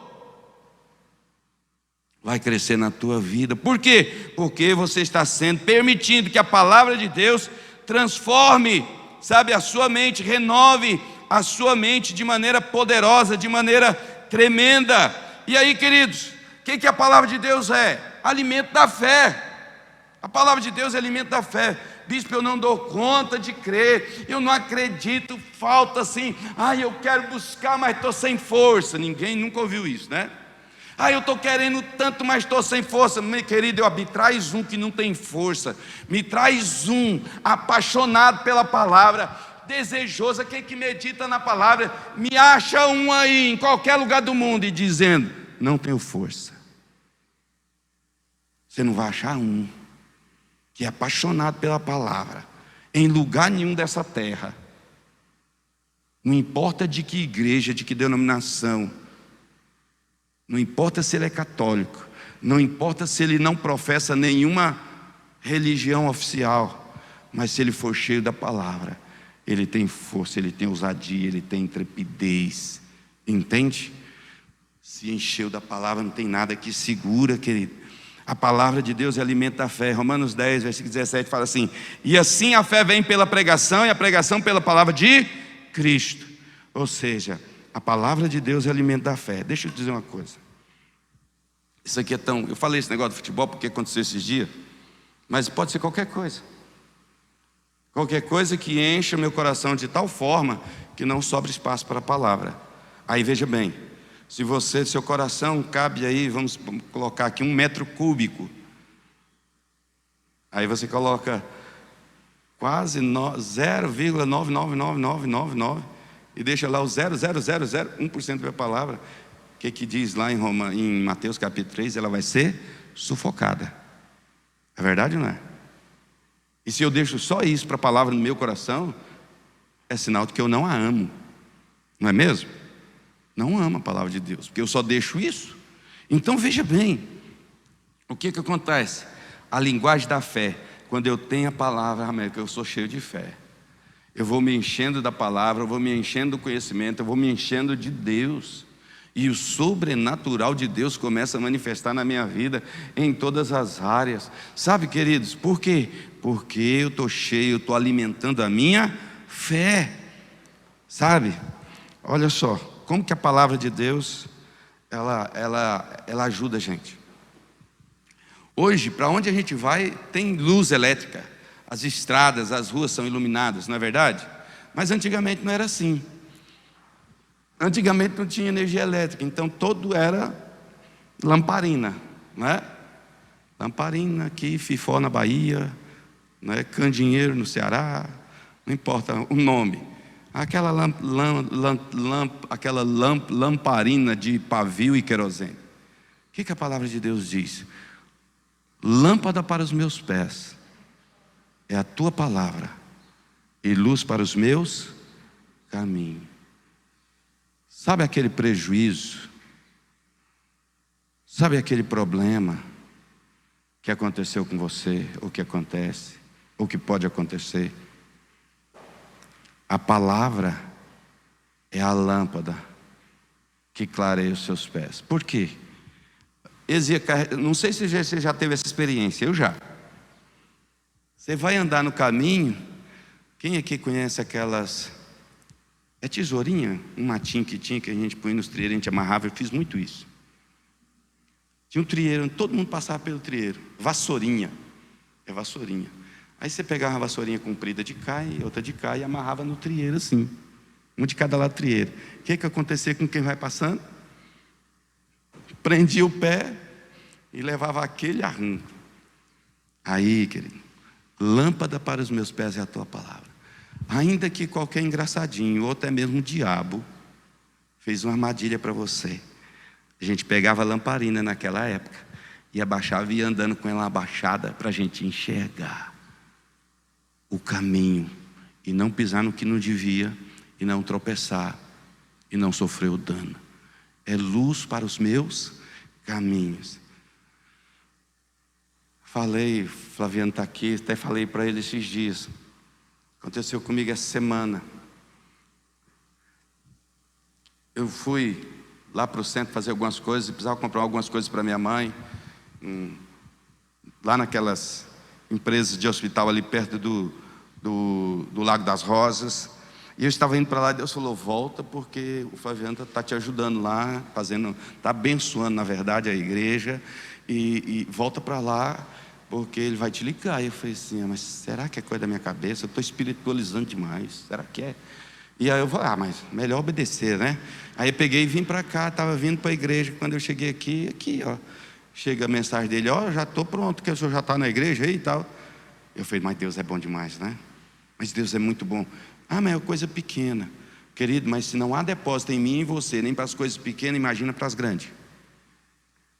B: vai crescer na tua vida. Por quê? Porque você está permitindo que a palavra de Deus transforme, sabe, a sua mente, renove a sua mente de maneira poderosa, de maneira tremenda. E aí, queridos, o que a palavra de Deus é? Alimento da fé. A palavra de Deus é alimento da fé. Bispo, eu não dou conta de crer, eu não acredito, falta assim, eu quero buscar, mas estou sem força. Ninguém nunca ouviu isso, né? Eu estou querendo tanto, mas estou sem força. Meu querido, me traz um que não tem força. Me traz um apaixonado pela palavra, desejoso, aquele que medita na palavra. Me acha um aí, em qualquer lugar do mundo, e dizendo, não tenho força. Você não vai achar um que é apaixonado pela palavra, em lugar nenhum dessa terra. Não importa de que igreja, de que denominação, não importa se ele é católico, não importa se ele não professa nenhuma religião oficial, mas se ele for cheio da palavra, ele tem força, ele tem ousadia, ele tem intrepidez, entende? Se encheu da palavra, não tem nada que segura, querido. A palavra de Deus é alimento da fé. Romanos 10, versículo 17 fala assim: e assim a fé vem pela pregação, e a pregação pela palavra de Cristo. Ou seja, a palavra de Deus é alimento da fé. Deixa eu te dizer uma coisa. Isso aqui é tão... Eu falei esse negócio de futebol porque aconteceu esses dias, mas pode ser qualquer coisa. Qualquer coisa que encha meu coração de tal forma que não sobra espaço para a palavra. Aí veja bem, se seu coração cabe aí, vamos colocar aqui 1 metro cúbico. Aí você coloca quase 0,999999 e deixa lá o 0,0001% da palavra. O que diz lá em Mateus capítulo 3? Ela vai ser sufocada. É verdade ou não é? E se eu deixo só isso para a palavra no meu coração, é sinal de que eu não a amo. Não é mesmo? Não amo a palavra de Deus, porque eu só deixo isso. Então veja bem, o que acontece? A linguagem da fé, quando eu tenho a palavra, amém, que eu sou cheio de fé, eu vou me enchendo da palavra, eu vou me enchendo do conhecimento, eu vou me enchendo de Deus, e o sobrenatural de Deus começa a manifestar na minha vida, em todas as áreas. Sabe, queridos, por quê? Porque eu estou cheio, eu estou alimentando a minha fé. Sabe, olha só, como que a palavra de Deus, ela ajuda a gente. Hoje, para onde a gente vai, tem luz elétrica. As estradas, as ruas são iluminadas, não é verdade? Mas antigamente não era assim. Antigamente não tinha energia elétrica, então todo era lamparina, não é? Lamparina aqui, Fifó na Bahia, não é? Candinheiro no Ceará, não importa o nome. Aquela lamparina de pavio e querosene. O que a palavra de Deus diz? Lâmpada para os meus pés é a tua palavra, e luz para os meus caminhos. Sabe aquele prejuízo? Sabe aquele problema que aconteceu com você, ou que acontece, ou que pode acontecer? A palavra é a lâmpada que clareia os seus pés. Por quê? Não sei se você já teve essa experiência, eu já. Você vai andar no caminho, quem aqui conhece aquelas... É tesourinha, um matinho que tinha, que a gente põe nos trieiros, a gente amarrava, eu fiz muito isso. Tinha um trieiro, todo mundo passava pelo trieiro. Vassourinha, é vassourinha. Aí você pegava uma vassourinha comprida de cá e outra de cá e amarrava no trieiro assim. Um de cada lado do trieiro. O que acontecia com quem vai passando? Prendia o pé e levava aquele arranco. Aí, querido, lâmpada para os meus pés é a tua palavra. Ainda que qualquer engraçadinho, ou até mesmo o diabo, fez uma armadilha para você. A gente pegava a lamparina naquela época e abaixava e ia andando com ela abaixada para a gente enxergar o caminho e não pisar no que não devia, e não tropeçar, e não sofrer o dano. É luz para os meus caminhos. Falei, Flaviano está aqui, até falei para ele esses dias. Aconteceu comigo essa semana. Eu fui lá para o centro fazer algumas coisas, e precisava comprar algumas coisas para minha mãe, lá naquelas empresas de hospital ali perto do Lago das Rosas. E eu estava indo para lá e Deus falou: volta, porque o Flaviano está te ajudando lá, está abençoando, na verdade, a igreja, e volta para lá, porque ele vai te ligar. E eu falei assim: mas será que é coisa da minha cabeça? Eu estou espiritualizando demais, será que é? E aí eu falei: mas melhor obedecer, né? Aí eu peguei e vim para cá, estava vindo para a igreja. Quando eu cheguei aqui, ó, chega a mensagem dele: ó, já estou pronto, que o senhor já está na igreja aí e tal. Eu falei: mas Deus é bom demais, né? Mas Deus é muito bom. Mas é coisa pequena. Querido, mas se não há depósito em mim e em você, nem para as coisas pequenas, imagina para as grandes.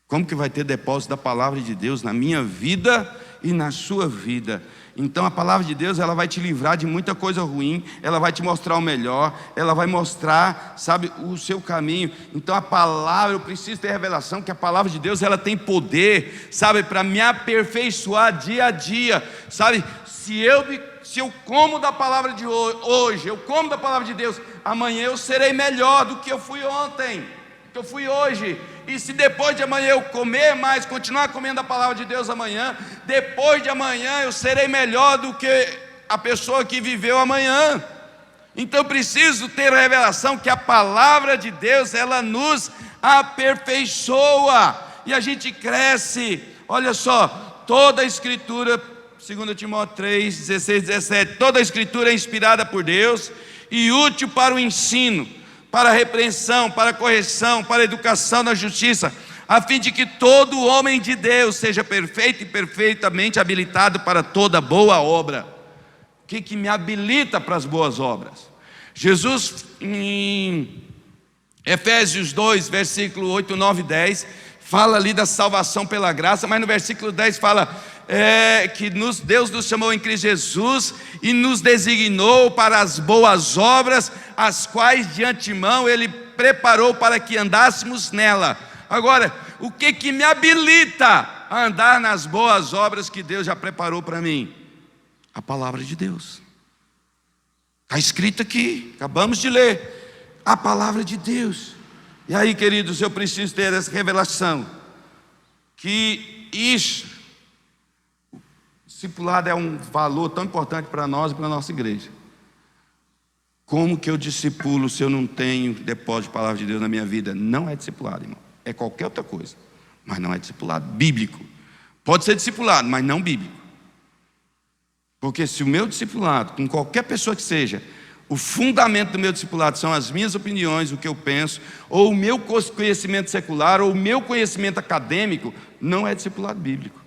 B: Como que vai ter depósito da palavra de Deus na minha vida e na sua vida? Então a palavra de Deus, ela vai te livrar de muita coisa ruim, ela vai te mostrar o melhor, ela vai mostrar, sabe, o seu caminho. Então a palavra, eu preciso ter revelação que a palavra de Deus, ela tem poder, sabe, para me aperfeiçoar dia a dia, sabe? Se eu como da palavra de hoje, eu como da palavra de Deus, amanhã eu serei melhor do que eu fui ontem, do que eu fui hoje. E se depois de amanhã eu comer mais, continuar comendo a palavra de Deus amanhã, depois de amanhã eu serei melhor do que a pessoa que viveu amanhã. Então eu preciso ter a revelação que a palavra de Deus, ela nos aperfeiçoa, e a gente cresce. Olha só, toda a escritura, 2 Timóteo 3, 16, 17, toda a escritura é inspirada por Deus e útil para o ensino, para a repreensão, para a correção, para a educação na justiça, a fim de que todo homem de Deus seja perfeito e perfeitamente habilitado para toda boa obra. O que me habilita para as boas obras? Jesus, em Efésios 2, versículo 8, 9 e 10, fala ali da salvação pela graça, mas no versículo 10 fala que Deus nos chamou em Cristo Jesus e nos designou para as boas obras, as quais de antemão Ele preparou para que andássemos nela. Agora, o que me habilita a andar nas boas obras que Deus já preparou para mim? A palavra de Deus. Está escrito aqui, acabamos de ler, a palavra de Deus. E aí, queridos, eu preciso ter essa revelação, que isso, discipulado é um valor tão importante para nós e para a nossa igreja. Como que eu discipulo se eu não tenho depósito de palavra de Deus na minha vida? Não é discipulado, irmão. É qualquer outra coisa, mas não é discipulado bíblico. Pode ser discipulado, mas não bíblico. Porque se o meu discipulado, com qualquer pessoa que seja, o fundamento do meu discipulado são as minhas opiniões, o que eu penso, ou o meu conhecimento secular, ou o meu conhecimento acadêmico, não é discipulado bíblico.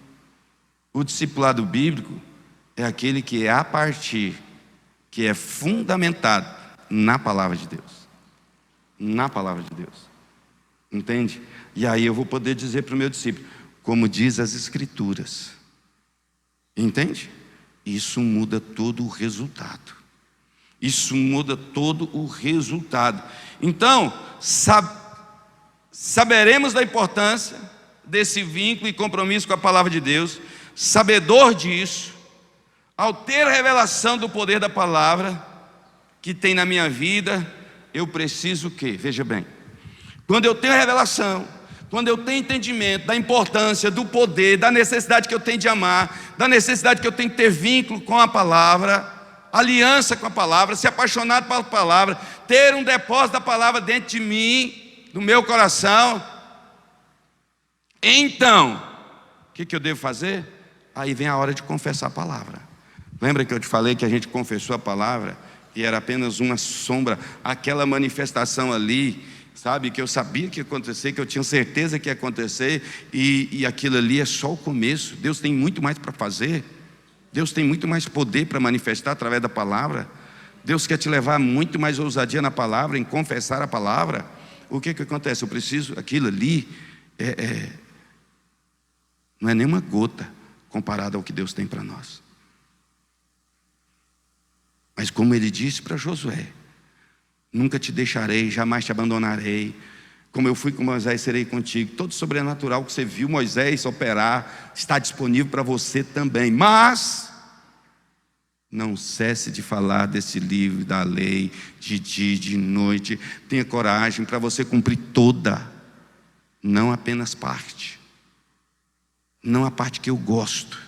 B: O discipulado bíblico é aquele que é a partir, que é fundamentado na palavra de Deus. Na palavra de Deus. Entende? E aí eu vou poder dizer para o meu discípulo, como diz as Escrituras. Entende? Isso muda todo o resultado. Isso muda todo o resultado. Então, saberemos da importância desse vínculo e compromisso com a palavra de Deus. Sabedor disso, ao ter a revelação do poder da palavra que tem na minha vida, eu preciso o quê? Veja bem, quando eu tenho a revelação, quando eu tenho entendimento da importância, do poder, da necessidade que eu tenho de amar, da necessidade que eu tenho de ter vínculo com a palavra, aliança com a palavra, ser apaixonado pela palavra, ter um depósito da palavra dentro de mim, do meu coração, então, o que eu devo fazer? Aí vem a hora de confessar a palavra. Lembra que eu te falei que a gente confessou a palavra e era apenas uma sombra, aquela manifestação ali, sabe, que eu sabia que ia acontecer, que eu tinha certeza que ia acontecer, e aquilo ali é só o começo. Deus tem muito mais para fazer. Deus tem muito mais poder para manifestar através da palavra. Deus quer te levar muito mais ousadia na palavra, em confessar a palavra. O que acontece? Eu preciso, aquilo ali não é nem uma gota comparado ao que Deus tem para nós. Mas como ele disse para Josué: nunca te deixarei, jamais te abandonarei. Como eu fui com Moisés, serei contigo. Todo sobrenatural que você viu Moisés operar está disponível para você também. Mas não cesse de falar desse livro, da lei, de dia e de noite. Tenha coragem para você cumprir toda, não apenas parte. Não a parte que eu gosto.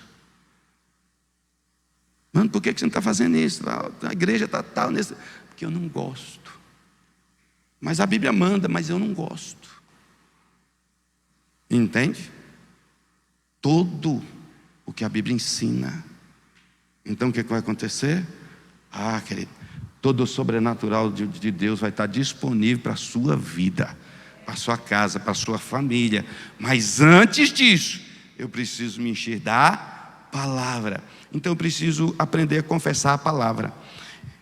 B: Mano, por que você não está fazendo isso? A igreja está tal nesse... Porque eu não gosto. Mas a Bíblia manda, mas eu não gosto. Entende? Todo o que a Bíblia ensina. Então o que vai acontecer? Querido, todo o sobrenatural de Deus vai estar disponível para a sua vida, para a sua casa, para a sua família. Mas antes disso, eu preciso me encher da palavra. Então eu preciso aprender a confessar a palavra.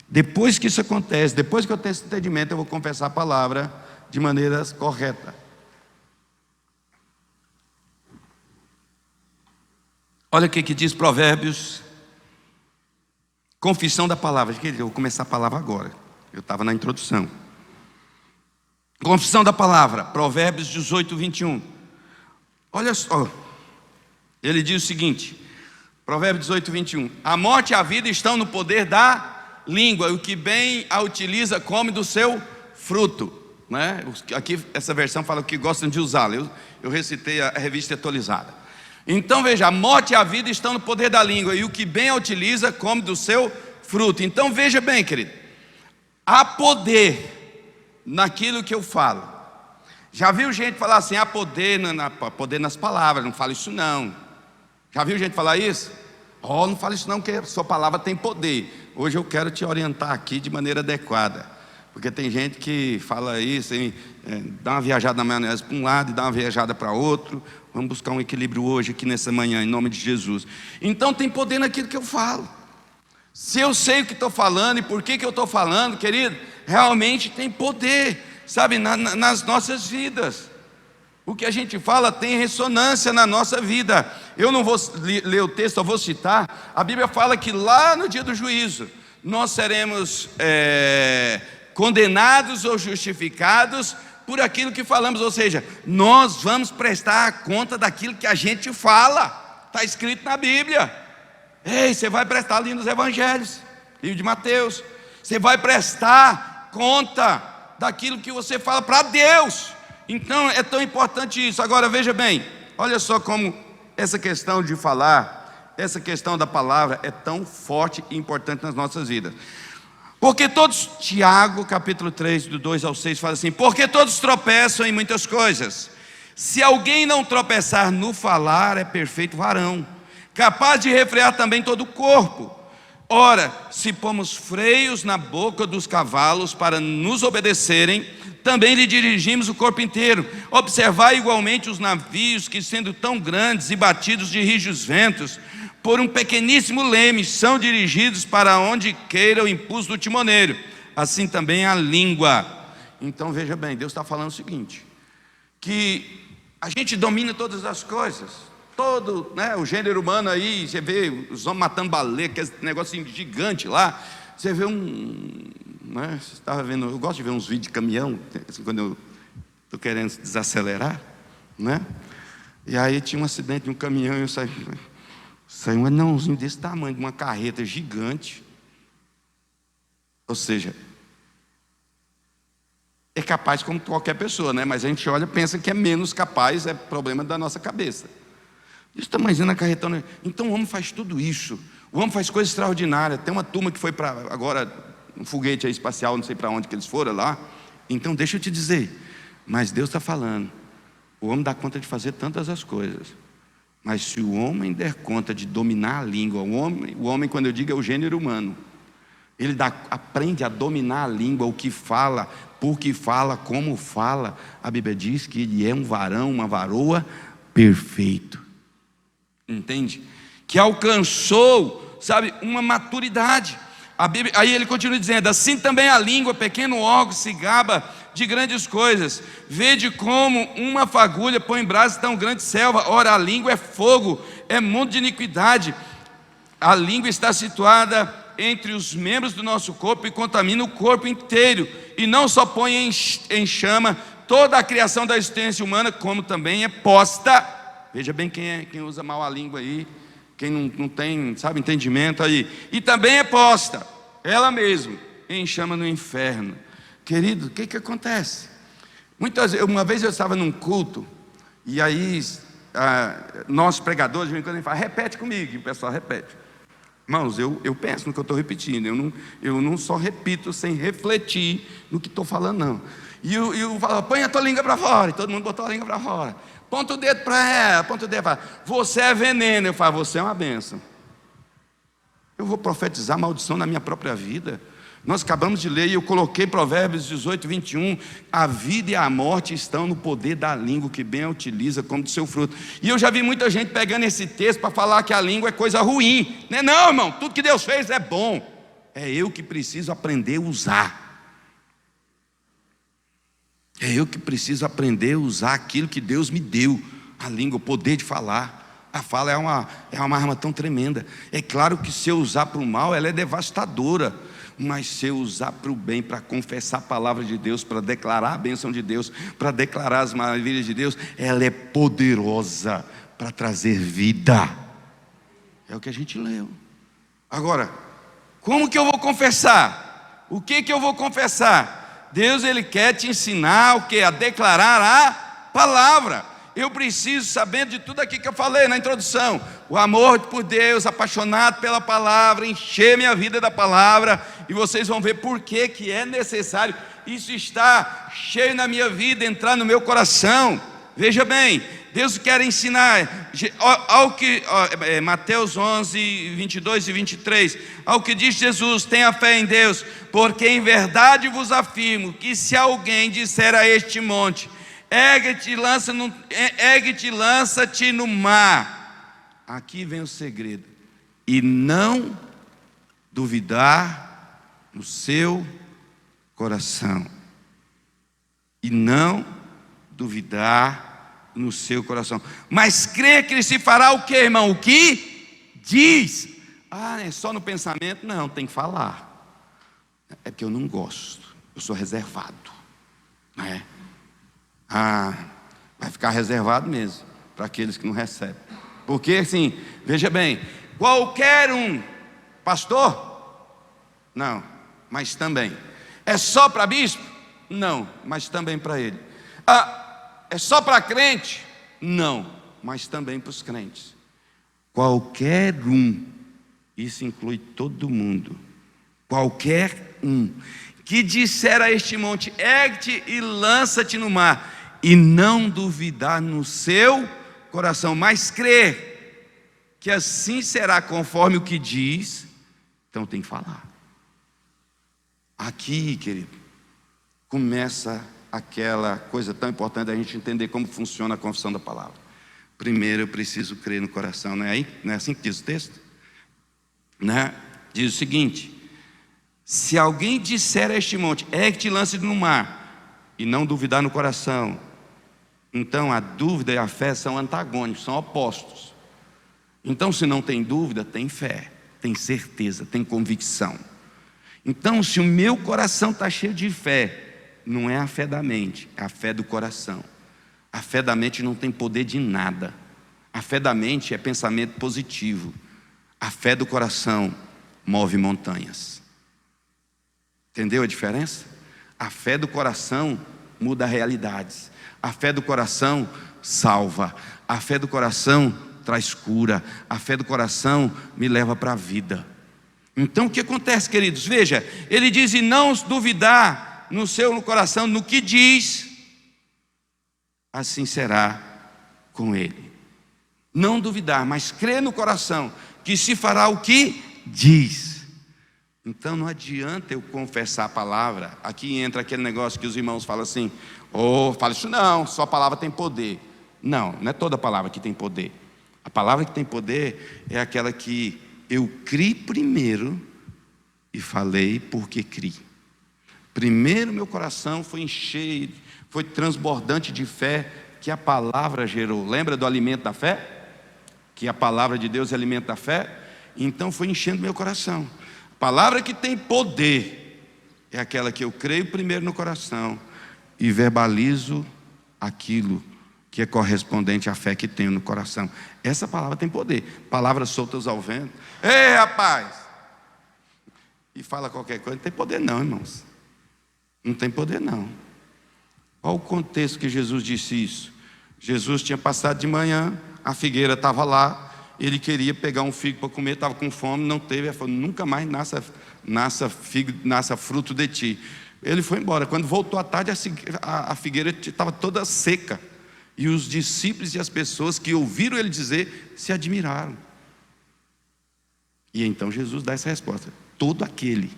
B: Depois que isso acontece, depois que eu tenho esse entendimento, eu vou confessar a palavra de maneira correta. Olha o que diz Provérbios. Confissão da palavra. Eu vou começar a palavra agora. Eu estava na introdução. Confissão da palavra. Provérbios 18, 21. Olha só. Ele diz o seguinte. Provérbios 18, 21. A morte e a vida estão no poder da língua, e o que bem a utiliza come do seu fruto, né? Aqui essa versão fala que gostam de usá-la. Eu recitei a revista atualizada. Então veja, a morte e a vida estão no poder da língua, e o que bem a utiliza come do seu fruto. Então veja bem, querido, há poder naquilo que eu falo. Já viu gente falar assim: há poder, poder nas palavras? Não fala isso não. Já viu gente falar isso? Não fala isso não, que a sua palavra tem poder. Hoje eu quero te orientar aqui de maneira adequada, porque tem gente que fala isso, dá uma viajada na maionese para um lado e dá uma viajada para outro. Vamos buscar um equilíbrio hoje aqui nessa manhã, em nome de Jesus. Então tem poder naquilo que eu falo. Se eu sei o que estou falando e por que eu estou falando, querido, realmente tem poder, sabe, nas nossas vidas. O que a gente fala tem ressonância na nossa vida. Eu não vou ler o texto, eu vou citar. A Bíblia fala que lá no dia do juízo nós seremos condenados ou justificados por aquilo que falamos. Ou seja, nós vamos prestar conta daquilo que a gente fala. Está escrito na Bíblia. Você vai prestar ali nos Evangelhos, livro de Mateus. Você vai prestar conta daquilo que você fala para Deus. Então é tão importante isso. Agora veja bem, olha só como essa questão de falar, essa questão da palavra é tão forte e importante nas nossas vidas. Porque todos, Tiago capítulo 3, do 2 ao 6 fala assim: porque todos tropeçam em muitas coisas. Se alguém não tropeçar no falar, é perfeito varão, capaz de refrear também todo o corpo. Ora, se pomos freios na boca dos cavalos para nos obedecerem, também lhe dirigimos o corpo inteiro. Observai igualmente os navios, que sendo tão grandes e batidos de rijos ventos, por um pequeníssimo leme, são dirigidos para onde queira o impulso do timoneiro. Assim também a língua. Então veja bem, Deus está falando o seguinte, que a gente domina todas as coisas. Todo, né, o gênero humano aí, você vê os homens matando baleia, aquele negocinho gigante lá. Você vê né, você estava vendo, eu gosto de ver uns vídeos de caminhão, assim, quando eu estou querendo desacelerar, né? E aí tinha um acidente de um caminhão e eu saí um anãozinho desse tamanho, de uma carreta gigante. Ou seja, é capaz como qualquer pessoa, né? Mas a gente olha e pensa que é menos capaz, é problema da nossa cabeça. Isso tamanhozinho na carretona. Então o homem faz tudo isso. O homem faz coisa extraordinária. Tem uma turma que foi para agora um foguete aí espacial, não sei para onde que eles foram lá. Então deixa eu te dizer, mas Deus está falando, o homem dá conta de fazer tantas as coisas, mas se o homem der conta de dominar a língua, o homem quando eu digo é o gênero humano, ele aprende a dominar a língua, o que fala, por que fala, como fala. A Bíblia diz que ele é um varão, uma varoa perfeito. Entende? Que alcançou, sabe, uma maturidade. A Bíblia, aí ele continua dizendo: assim também a língua, pequeno órgão, se gaba de grandes coisas. Vede como uma fagulha põe em brasa tão grande selva. Ora, a língua é fogo, é mundo de iniquidade. A língua está situada entre os membros do nosso corpo e contamina o corpo inteiro, e não só põe em chama toda a criação da existência humana, como também é posta. Veja bem quem usa mal a língua aí, quem não tem, sabe, entendimento aí. E também é posta, ela mesma, em chama no inferno. Querido, o que acontece? Uma vez eu estava num culto, e aí nós pregadores, de vez em quando a gente fala, repete comigo, e o pessoal repete. Irmãos, eu penso no que eu estou repetindo, eu não só repito sem refletir no que estou falando, não. E eu falo, põe a tua língua para fora, e todo mundo botou a língua para fora. Ponta o dedo para ela, aponta o dedo para ela. Você é veneno. Eu falo, você é uma bênção. Eu vou profetizar maldição na minha própria vida. Nós acabamos de ler, e eu coloquei Provérbios 18, 21. A vida e a morte estão no poder da língua, que bem a utiliza como do seu fruto. E eu já vi muita gente pegando esse texto para falar que a língua é coisa ruim. Não, irmão, tudo que Deus fez é bom. É eu que preciso aprender a usar. É eu que preciso aprender a usar aquilo que Deus me deu. A língua, o poder de falar. A fala é uma arma tão tremenda. É claro que se eu usar para o mal, ela é devastadora. Mas se eu usar para o bem, para confessar a palavra de Deus, para declarar a bênção de Deus, para declarar as maravilhas de Deus, ela é poderosa para trazer vida. É o que a gente leu. Agora, como que eu vou confessar? O que eu vou confessar? Deus, Ele quer te ensinar o que? A declarar a palavra. Eu preciso, sabendo de tudo aqui que eu falei na introdução, o amor por Deus, apaixonado pela palavra, encher minha vida da palavra, e vocês vão ver por que é necessário isso estar cheio na minha vida, entrar no meu coração. Veja bem, Deus quer ensinar, Mateus 11, 22 e 23, ao que diz Jesus, tenha fé em Deus, porque em verdade vos afirmo, que se alguém disser a este monte, ergue-te e lança-te no mar. Aqui vem o segredo. E não duvidar no seu coração. E não duvidar no seu coração. Mas crer que Ele se fará o que, irmão? O que diz. É só no pensamento? Não, tem que falar. É porque eu não gosto. Eu sou reservado. Não é? Vai ficar reservado mesmo para aqueles que não recebem. Porque assim, veja bem, qualquer um, pastor? Não, mas também. É só para bispo? Não, mas também para ele. É só para crente? Não, mas também para os crentes. Qualquer um, isso inclui todo mundo. Qualquer um que disser a este monte, ergue-te e lança-te no mar, e não duvidar no seu coração, mas crer que assim será conforme o que diz, então tem que falar. Aqui, querido, começa aquela coisa tão importante da gente entender como funciona a confissão da palavra. Primeiro eu preciso crer no coração, não é assim que diz o texto? Né? Diz o seguinte: se alguém disser a este monte, ergue-te e lance-te no mar, e não duvidar no coração, então a dúvida e a fé são antagônicos, são opostos. Então, se não tem dúvida, tem fé, tem certeza, tem convicção. Então, se o meu coração está cheio de fé, não é a fé da mente, é a fé do coração. A fé da mente não tem poder de nada. A fé da mente é pensamento positivo. A fé do coração move montanhas. Entendeu a diferença? A fé do coração muda realidades. A fé do coração salva. A fé do coração traz cura. A fé do coração me leva para a vida. Então o que acontece, queridos? Veja, ele diz: e não duvidar no coração, no que diz, assim será com ele. Não duvidar, mas crer no coração, que se fará o que diz. Então não adianta eu confessar a palavra. Aqui entra aquele negócio que os irmãos falam assim: fala isso não, só a palavra tem poder. Não é toda palavra que tem poder. A palavra que tem poder é aquela que eu criei primeiro e falei porque criei. Primeiro meu coração foi cheio, foi transbordante de fé que a palavra gerou. Lembra do alimento da fé? Que a palavra de Deus é alimento da fé? Então foi enchendo meu coração. A Palavra que tem poder é aquela que eu creio primeiro no coração e verbalizo aquilo que é correspondente à fé que tenho no coração. Essa palavra tem poder. Palavras soltas ao vento. Ei, rapaz! E fala qualquer coisa. Não tem poder não, irmãos. Não tem poder não. Qual o contexto que Jesus disse isso? Jesus tinha passado de manhã, a figueira estava lá, ele queria pegar um figo para comer, estava com fome, não teve, ele falou, nunca mais nasça fruto de ti. Ele foi embora. Quando voltou à tarde, a figueira estava toda seca. E os discípulos e as pessoas que ouviram ele dizer, se admiraram. E então Jesus dá essa resposta: todo aquele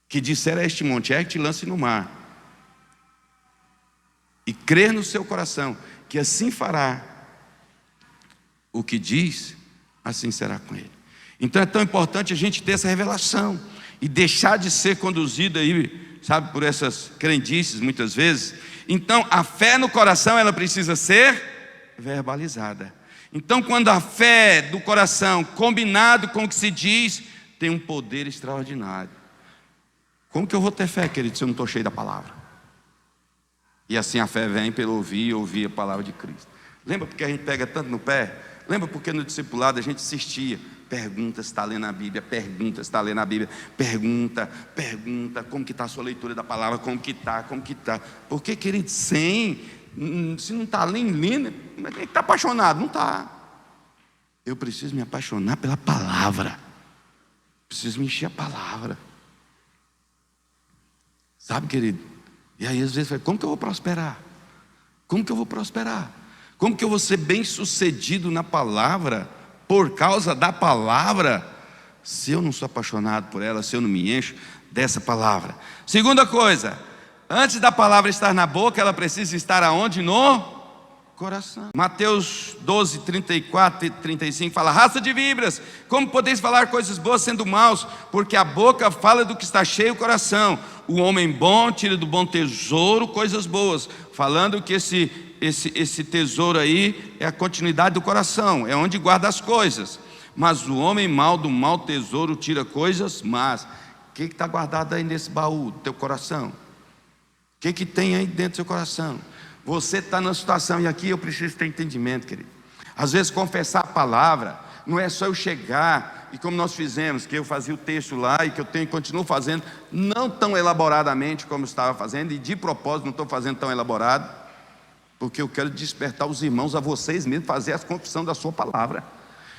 B: que disser a este monte, ergue-te e lance no mar, e crer no seu coração que assim fará o que diz, assim será com ele. Então é tão importante a gente ter essa revelação e deixar de ser conduzido aí, sabe, por essas crendices muitas vezes. Então a fé no coração, ela precisa ser verbalizada. Então quando a fé do coração combinado com o que se diz, tem um poder extraordinário. Como que eu vou ter fé, querido, se eu não estou cheio da palavra? E assim a fé vem pelo ouvir a palavra de Cristo. Lembra porque a gente pega tanto no pé? Lembra porque no discipulado a gente insistia? Pergunta se está lendo a Bíblia, pergunta se está lendo a Bíblia, pergunta, como que está a sua leitura da palavra, como que está. Porque, querido, se não está lendo, está apaixonado, não está. Eu preciso me apaixonar pela palavra, preciso me encher a palavra. Sabe, querido? E aí às vezes fala, como que eu vou prosperar? Como que eu vou prosperar? Como que eu vou ser bem sucedido na palavra, por causa da palavra, se eu não sou apaixonado por ela, se eu não me encho dessa palavra? Segunda coisa, antes da palavra estar na boca, ela precisa estar aonde? No coração. Mateus 12, 34 e 35 fala: raça de víboras, como podeis falar coisas boas sendo maus? Porque a boca fala do que está cheio o coração. O homem bom tira do bom tesouro coisas boas, falando que esse tesouro aí é a continuidade do coração, é onde guarda as coisas. Mas o homem mau do mau tesouro tira coisas más. O que está guardado aí nesse baú do teu coração? O que tem aí dentro do seu coração? Você está numa situação, e aqui eu preciso ter entendimento, querido. Às vezes confessar a palavra não é só eu chegar, e como nós fizemos, que eu fazia o texto lá, e que eu continuo fazendo, não tão elaboradamente como eu estava fazendo, e de propósito não estou fazendo tão elaborado, porque eu quero despertar os irmãos a vocês mesmos fazer a confissão da sua palavra.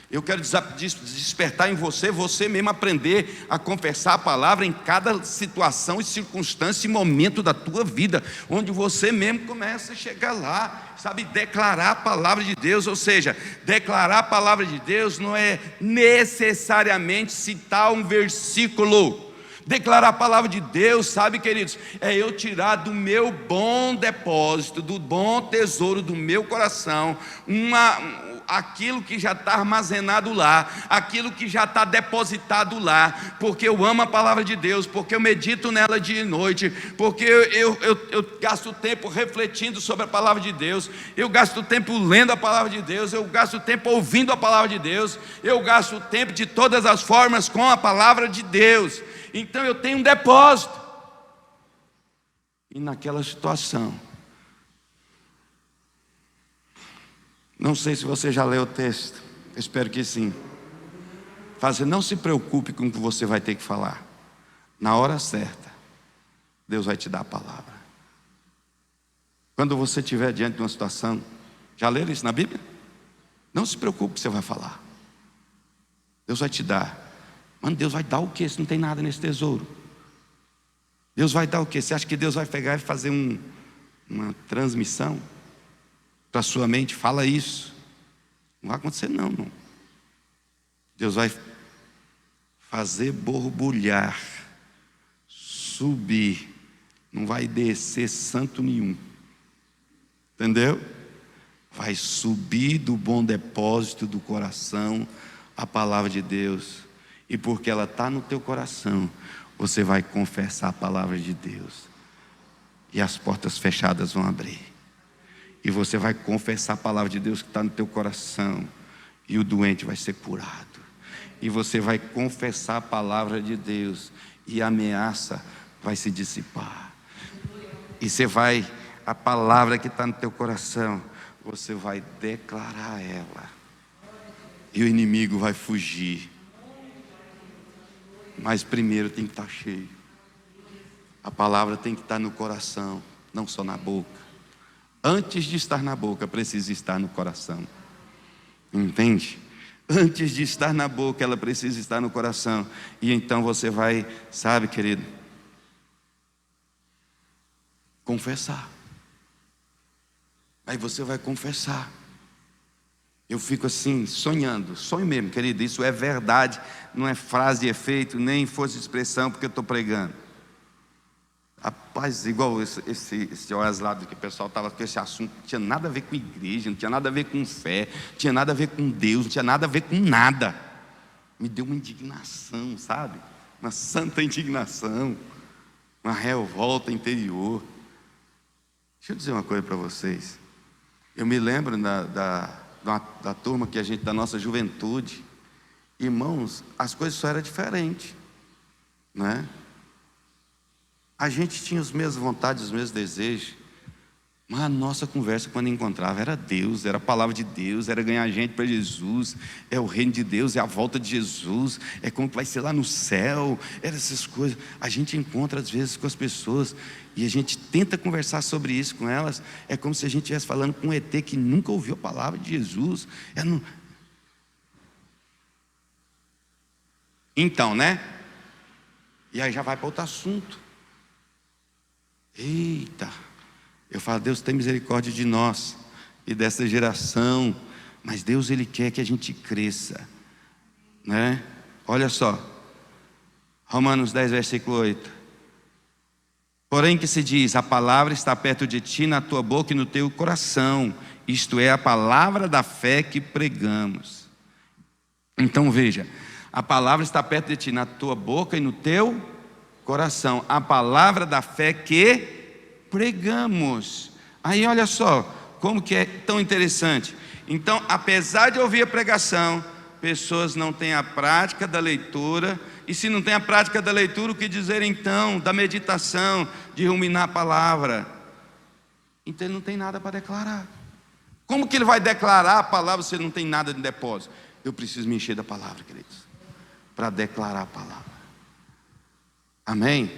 B: Eu quero despertar em você mesmo aprender a confessar a palavra em cada situação e circunstância e momento da tua vida, onde você mesmo começa a chegar lá, sabe, declarar a palavra de Deus. Ou seja, declarar a palavra de Deus não é necessariamente citar um versículo. Declarar a palavra de Deus, sabe, queridos, é eu tirar do meu bom depósito, do bom tesouro do meu coração, aquilo que já está armazenado lá, aquilo que já está depositado lá, porque eu amo a palavra de Deus, porque eu medito nela dia e noite, porque eu gasto tempo refletindo sobre a palavra de Deus, eu gasto tempo lendo a palavra de Deus, eu gasto tempo ouvindo a palavra de Deus, eu gasto tempo de todas as formas com a palavra de Deus. Então eu tenho um depósito. E naquela situação, não sei se você já leu o texto, espero que sim. Não se preocupe com o que você vai ter que falar. Na hora certa, Deus vai te dar a palavra. Quando você estiver diante de uma situação, já leram isso na Bíblia? Não se preocupe com o que você vai falar. Deus vai te dar. Mano, Deus vai dar o quê se não tem nada nesse tesouro? Deus vai dar o quê? Você acha que Deus vai pegar e fazer uma transmissão para a sua mente? Fala isso. Não vai acontecer não, irmão. Deus vai fazer borbulhar, subir. Não vai descer santo nenhum. Entendeu? Vai subir do bom depósito do coração a palavra de Deus. E porque ela está no teu coração, você vai confessar a palavra de Deus. E as portas fechadas vão abrir. E você vai confessar a palavra de Deus que está no teu coração. E o doente vai ser curado. e você vai confessar a palavra de Deus, e a ameaça vai se dissipar. E você vai, a palavra que está no teu coração, você vai declarar ela, e o inimigo vai fugir. Mas primeiro tem que estar cheio. A palavra tem que estar no coração, não só na boca. Antes de estar na boca, precisa estar no coração. Entende? Antes de estar na boca, ela precisa estar no coração. E então você vai, sabe, querido, confessar. Aí você vai confessar. Eu fico assim, sonhando, sonho mesmo, querido. Isso é verdade, não é frase de efeito, nem força de expressão, porque eu estou pregando. Rapaz, igual esse Oaslado que o pessoal estava com esse assunto, não tinha nada a ver com igreja, não tinha nada a ver com fé, não tinha nada a ver com Deus, não tinha nada a ver com nada. Me deu uma indignação, sabe? Uma santa indignação, uma revolta interior. Deixa eu dizer uma coisa para vocês. Eu me lembro da turma que a gente, da nossa juventude, irmãos, as coisas só eram diferentes, né? A gente tinha as mesmas vontades, os mesmos desejos, mas a nossa conversa quando encontrava era Deus, era a palavra de Deus, era ganhar gente para Jesus, é o reino de Deus, é a volta de Jesus, é como que vai ser lá no céu, eram essas coisas. A gente encontra às vezes com as pessoas e a gente tenta conversar sobre isso com elas, é como se a gente estivesse falando com um ET que nunca ouviu a palavra de Jesus. Então, né? E aí já vai para outro assunto. Eita, eu falo, Deus tem misericórdia de nós e dessa geração, mas Deus, Ele quer que a gente cresça, né? Olha só, Romanos 10, versículo 8. Porém que se diz, a palavra está perto de ti, na tua boca e no teu coração, isto é, a palavra da fé que pregamos. Então veja, a palavra está perto de ti, na tua boca e no teu coração, a palavra da fé que pregamos. Aí olha só, como que é tão interessante. Então, apesar de ouvir a pregação, pessoas não têm a prática da leitura, e se não tem a prática da leitura, o que dizer então da meditação, de ruminar a palavra? Então ele não tem nada para declarar. Como que ele vai declarar a palavra se ele não tem nada de depósito? Eu preciso me encher da palavra, queridos, para declarar a palavra. Amém?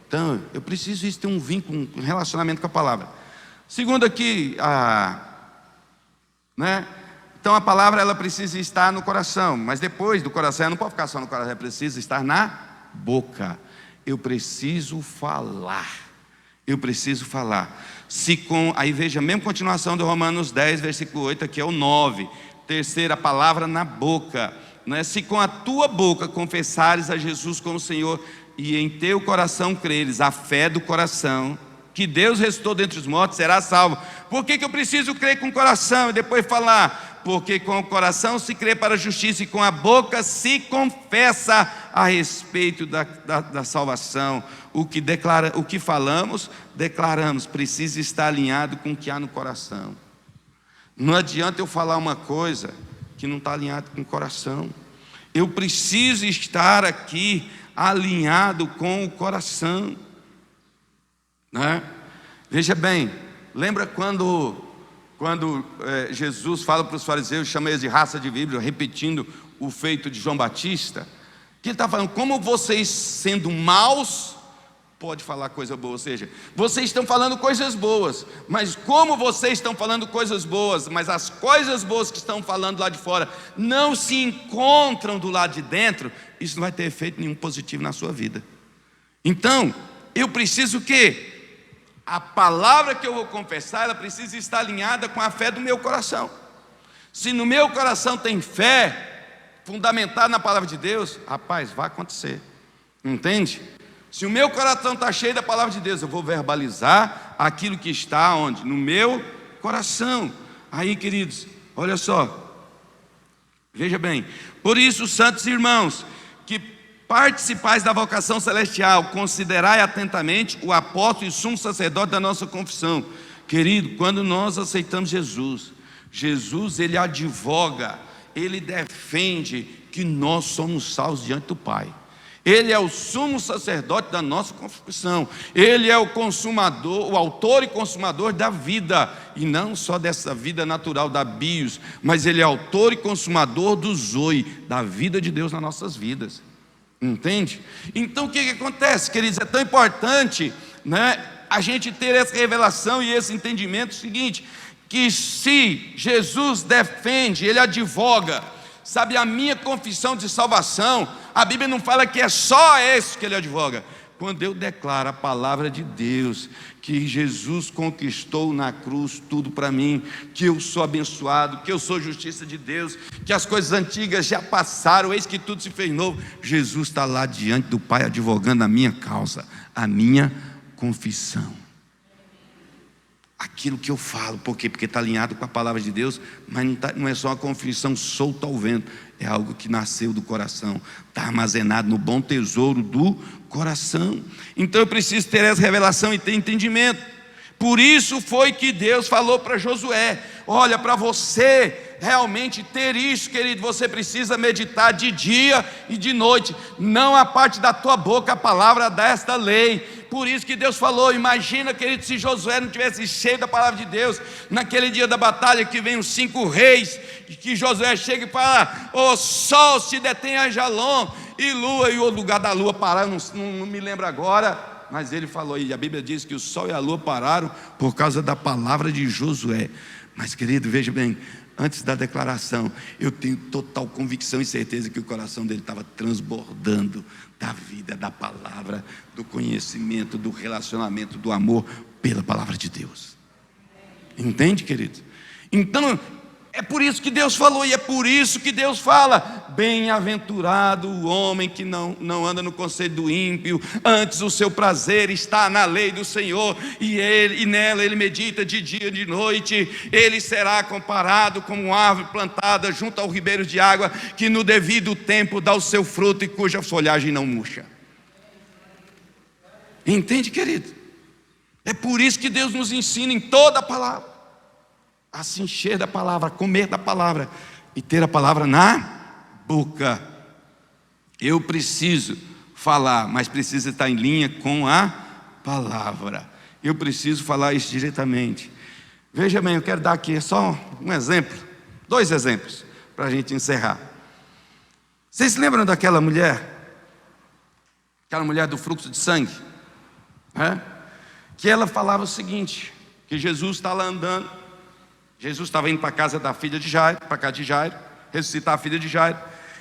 B: Então, eu preciso isso ter um vínculo, um relacionamento com a palavra. Segundo aqui, né? Então a palavra ela precisa estar no coração, mas depois do coração, ela não pode ficar só no coração, ela precisa estar na boca. Eu preciso falar. Eu preciso falar. Aí veja, a mesma continuação do Romanos 10, versículo 8, aqui é o 9. Terceira palavra na boca. Né? Se com a tua boca confessares a Jesus como Senhor e em teu coração creres, a fé do coração, que Deus ressuscitou dentre os mortos, será salvo. Por que eu preciso crer com o coração e depois falar? Porque com o coração se crê para a justiça e com a boca se confessa a respeito da salvação. O que falamos, declaramos, precisa estar alinhado com o que há no coração. Não adianta eu falar uma coisa que não está alinhado com o coração. Eu preciso estar aqui alinhado com o coração, né? Veja bem, lembra quando Jesus fala para os fariseus, chama eles de raça de víboras, repetindo o feito de João Batista, que ele está falando, como vocês sendo maus, pode falar coisa boa, ou seja, vocês estão falando coisas boas, mas como vocês estão falando coisas boas, mas as coisas boas que estão falando lá de fora não se encontram do lado de dentro, isso não vai ter efeito nenhum positivo na sua vida. Então, eu preciso que a palavra que eu vou confessar, ela precisa estar alinhada com a fé do meu coração. Se no meu coração tem fé, fundamentada na palavra de Deus, rapaz, vai acontecer, entende? Se o meu coração está cheio da palavra de Deus, eu vou verbalizar aquilo que está onde? No meu coração. Aí, queridos, olha só, veja bem, por isso, santos irmãos, que participais da vocação celestial, considerai atentamente o apóstolo e sumo sacerdote da nossa confissão. Querido, quando nós aceitamos Jesus, ele advoga, ele defende que nós somos salvos diante do Pai. Ele é o sumo sacerdote da nossa confissão. Ele é o consumador, o autor e consumador da vida. E não só dessa vida natural da bios, mas ele é autor e consumador do zoe, da vida de Deus nas nossas vidas. Entende? Então o que acontece, queridos? É tão importante, né, a gente ter essa revelação e esse entendimento seguinte, que se Jesus defende, ele advoga, sabe, a minha confissão de salvação, a Bíblia não fala que é só isso que ele advoga. Quando eu declaro a palavra de Deus, que Jesus conquistou na cruz tudo para mim, que eu sou abençoado, que eu sou justiça de Deus, que as coisas antigas já passaram, eis que tudo se fez novo, Jesus está lá diante do Pai advogando a minha causa, a minha confissão. Aquilo que eu falo, por quê? Porque está alinhado com a palavra de Deus, mas não é só uma confissão solta ao vento, é algo que nasceu do coração, está armazenado no bom tesouro do coração. Então eu preciso ter essa revelação e ter entendimento. Por isso foi que Deus falou para Josué: olha, para você realmente ter isso, querido, você precisa meditar de dia e de noite, não a parte da tua boca a palavra desta lei. Por isso que Deus falou, imagina, querido, se Josué não tivesse cheio da palavra de Deus, naquele dia da batalha que vem os 5 reis, que Josué chega e fala: o sol se detém a Jalom, e lua, e o lugar da lua parar, não me lembro agora, mas ele falou, e a Bíblia diz que o sol e a lua pararam por causa da palavra de Josué. Mas, querido, veja bem, antes da declaração, eu tenho total convicção e certeza que o coração dele estava transbordando da vida, da palavra, do conhecimento, do relacionamento, do amor pela palavra de Deus. Entende, querido? Então, é por isso que Deus falou, e é por isso que Deus fala: bem-aventurado o homem que não anda no conselho do ímpio, antes o seu prazer está na lei do Senhor, e nela ele medita de dia e de noite. Ele será comparado como uma árvore plantada junto ao ribeiro de água, que no devido tempo dá o seu fruto e cuja folhagem não murcha. Entende, querido? É por isso que Deus nos ensina em toda a palavra a se encher da palavra, a comer da palavra e ter a palavra na boca. Eu preciso falar, mas preciso estar em linha com a palavra. Eu preciso falar isso diretamente. Veja bem, eu quero dar aqui só um exemplo, 2 exemplos, para a gente encerrar. Vocês se lembram daquela mulher? Aquela mulher do fluxo de sangue? Que ela falava o seguinte, que Jesus está lá andando, Jesus estava indo para a casa da filha de Jairo, para a casa de Jairo, ressuscitar a filha de Jairo,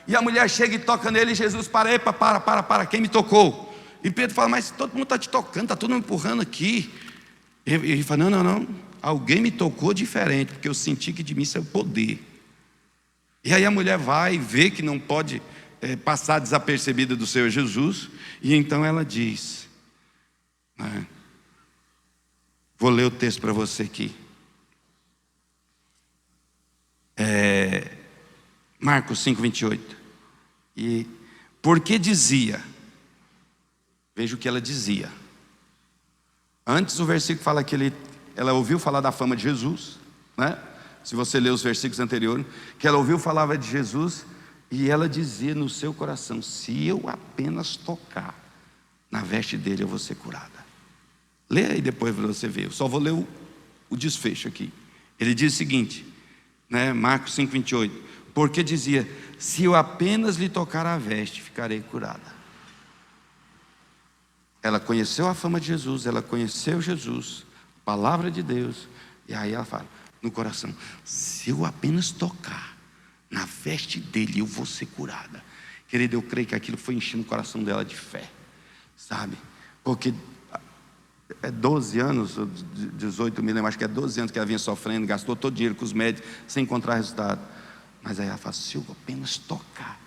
B: e a mulher chega e toca nele, e Jesus para, epa, para, quem me tocou? E Pedro fala: mas todo mundo está te tocando, está todo mundo empurrando aqui. E ele fala: não, alguém me tocou diferente, porque eu senti que de mim saiu poder. E aí a mulher vai e vê que não pode passar desapercebida do Senhor Jesus, e então ela diz, vou ler o texto para você aqui, Marcos 5:28. E porque dizia, veja o que ela dizia. Antes o versículo fala que ela ouviu falar da fama de Jesus, né? Se você ler os versículos anteriores, que ela ouviu falar de Jesus, e ela dizia no seu coração: se eu apenas tocar na veste dele, eu vou ser curada. Lê aí depois para você ver. Eu só vou ler o desfecho aqui. Ele diz o seguinte, Marcos 5:28, porque dizia: se eu apenas lhe tocar a veste, ficarei curada. Ela conheceu a fama de Jesus, ela conheceu Jesus, a palavra de Deus, e aí ela fala no coração: se eu apenas tocar na veste dele, eu vou ser curada. Querido, eu creio que aquilo foi enchendo o coração dela de fé, sabe? Porque 12 anos, 18 mil, acho que 12 anos que ela vinha sofrendo, gastou todo o dinheiro com os médicos, sem encontrar resultado. Mas aí ela fala: se eu apenas tocar,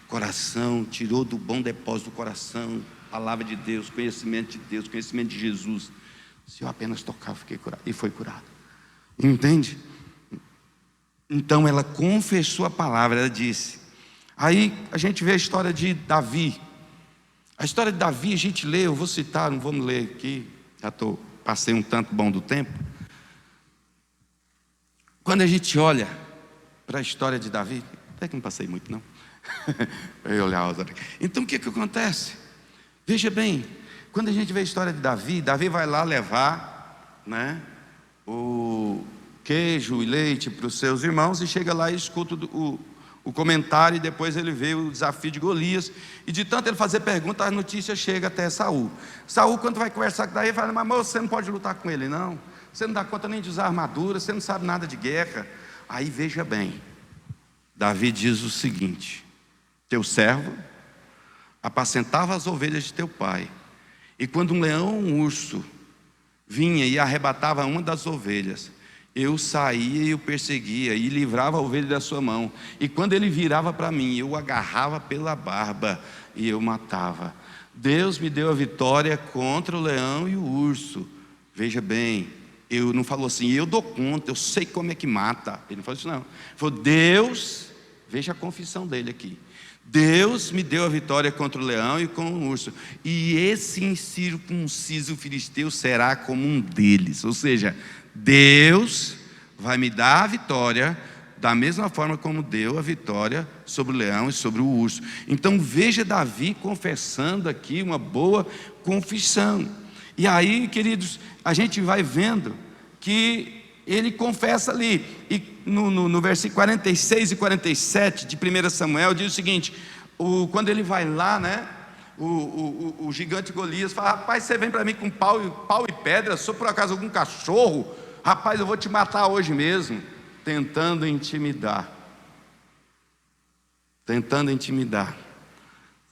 B: coração, tirou do bom depósito do coração, palavra de Deus, conhecimento de Jesus. Se eu apenas tocar, eu fiquei curado. E foi curado. Entende? Então ela confessou a palavra, ela disse. Aí a gente vê a história de Davi. A história de Davi a gente lê, eu vou citar, não vamos ler aqui, passei um tanto bom do tempo. Quando a gente olha para a história de Davi, Até que não passei muito, não. Eu ia olhar a outra. Então o que acontece? Veja bem, quando a gente vê a história de Davi, Davi vai lá levar, né, o queijo e leite para os seus irmãos, e chega lá e escuta o comentário, e depois ele vê o desafio de Golias, e de tanto ele fazer perguntas, a notícia chega até Saul. Saul, quando vai conversar com Davi, fala: mas moço, você não pode lutar com ele, não. Você não dá conta nem de usar armadura, você não sabe nada de guerra. Aí veja bem, Davi diz o seguinte: teu servo apacentava as ovelhas de teu pai, e quando um leão ou um urso vinha e arrebatava uma das ovelhas, eu saía e o perseguia e livrava a ovelha da sua mão, e quando ele virava para mim, eu o agarrava pela barba e eu matava. Deus me deu a vitória contra o leão e o urso. Veja bem, eu não falou assim: eu dou conta, eu sei como é que mata. Ele não falou isso, não. Ele falou: Deus, veja a confissão dele aqui, Deus me deu a vitória contra o leão e com o urso, e esse incircunciso filisteu será como um deles. Ou seja, Deus vai me dar a vitória da mesma forma como deu a vitória sobre o leão e sobre o urso. Então veja Davi confessando aqui uma boa confissão. E aí, queridos, a gente vai vendo que ele confessa ali, e no versículo 46 e 47 de 1 Samuel diz o seguinte: quando ele vai lá, né, o gigante Golias fala: rapaz, você vem para mim com pau e pedra, sou por acaso algum cachorro? Rapaz, eu vou te matar hoje mesmo. Tentando intimidar.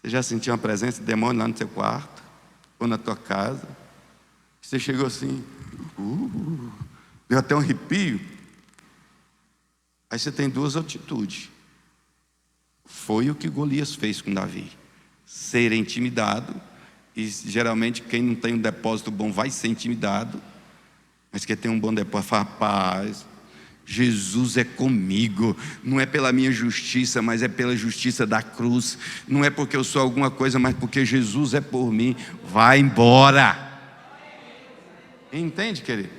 B: Você já sentiu uma presença de demônio lá no seu quarto? Ou na tua casa? Você chegou assim, deu até um arrepio. Aí você tem duas atitudes. Foi o que Golias fez com Davi: ser intimidado. E geralmente quem não tem um depósito bom vai ser intimidado. Mas quem tem um bom depósito fala: rapaz, Jesus é comigo, não é pela minha justiça, mas é pela justiça da cruz. Não é porque eu sou alguma coisa, mas porque Jesus é por mim. Vai embora. Entende, querido?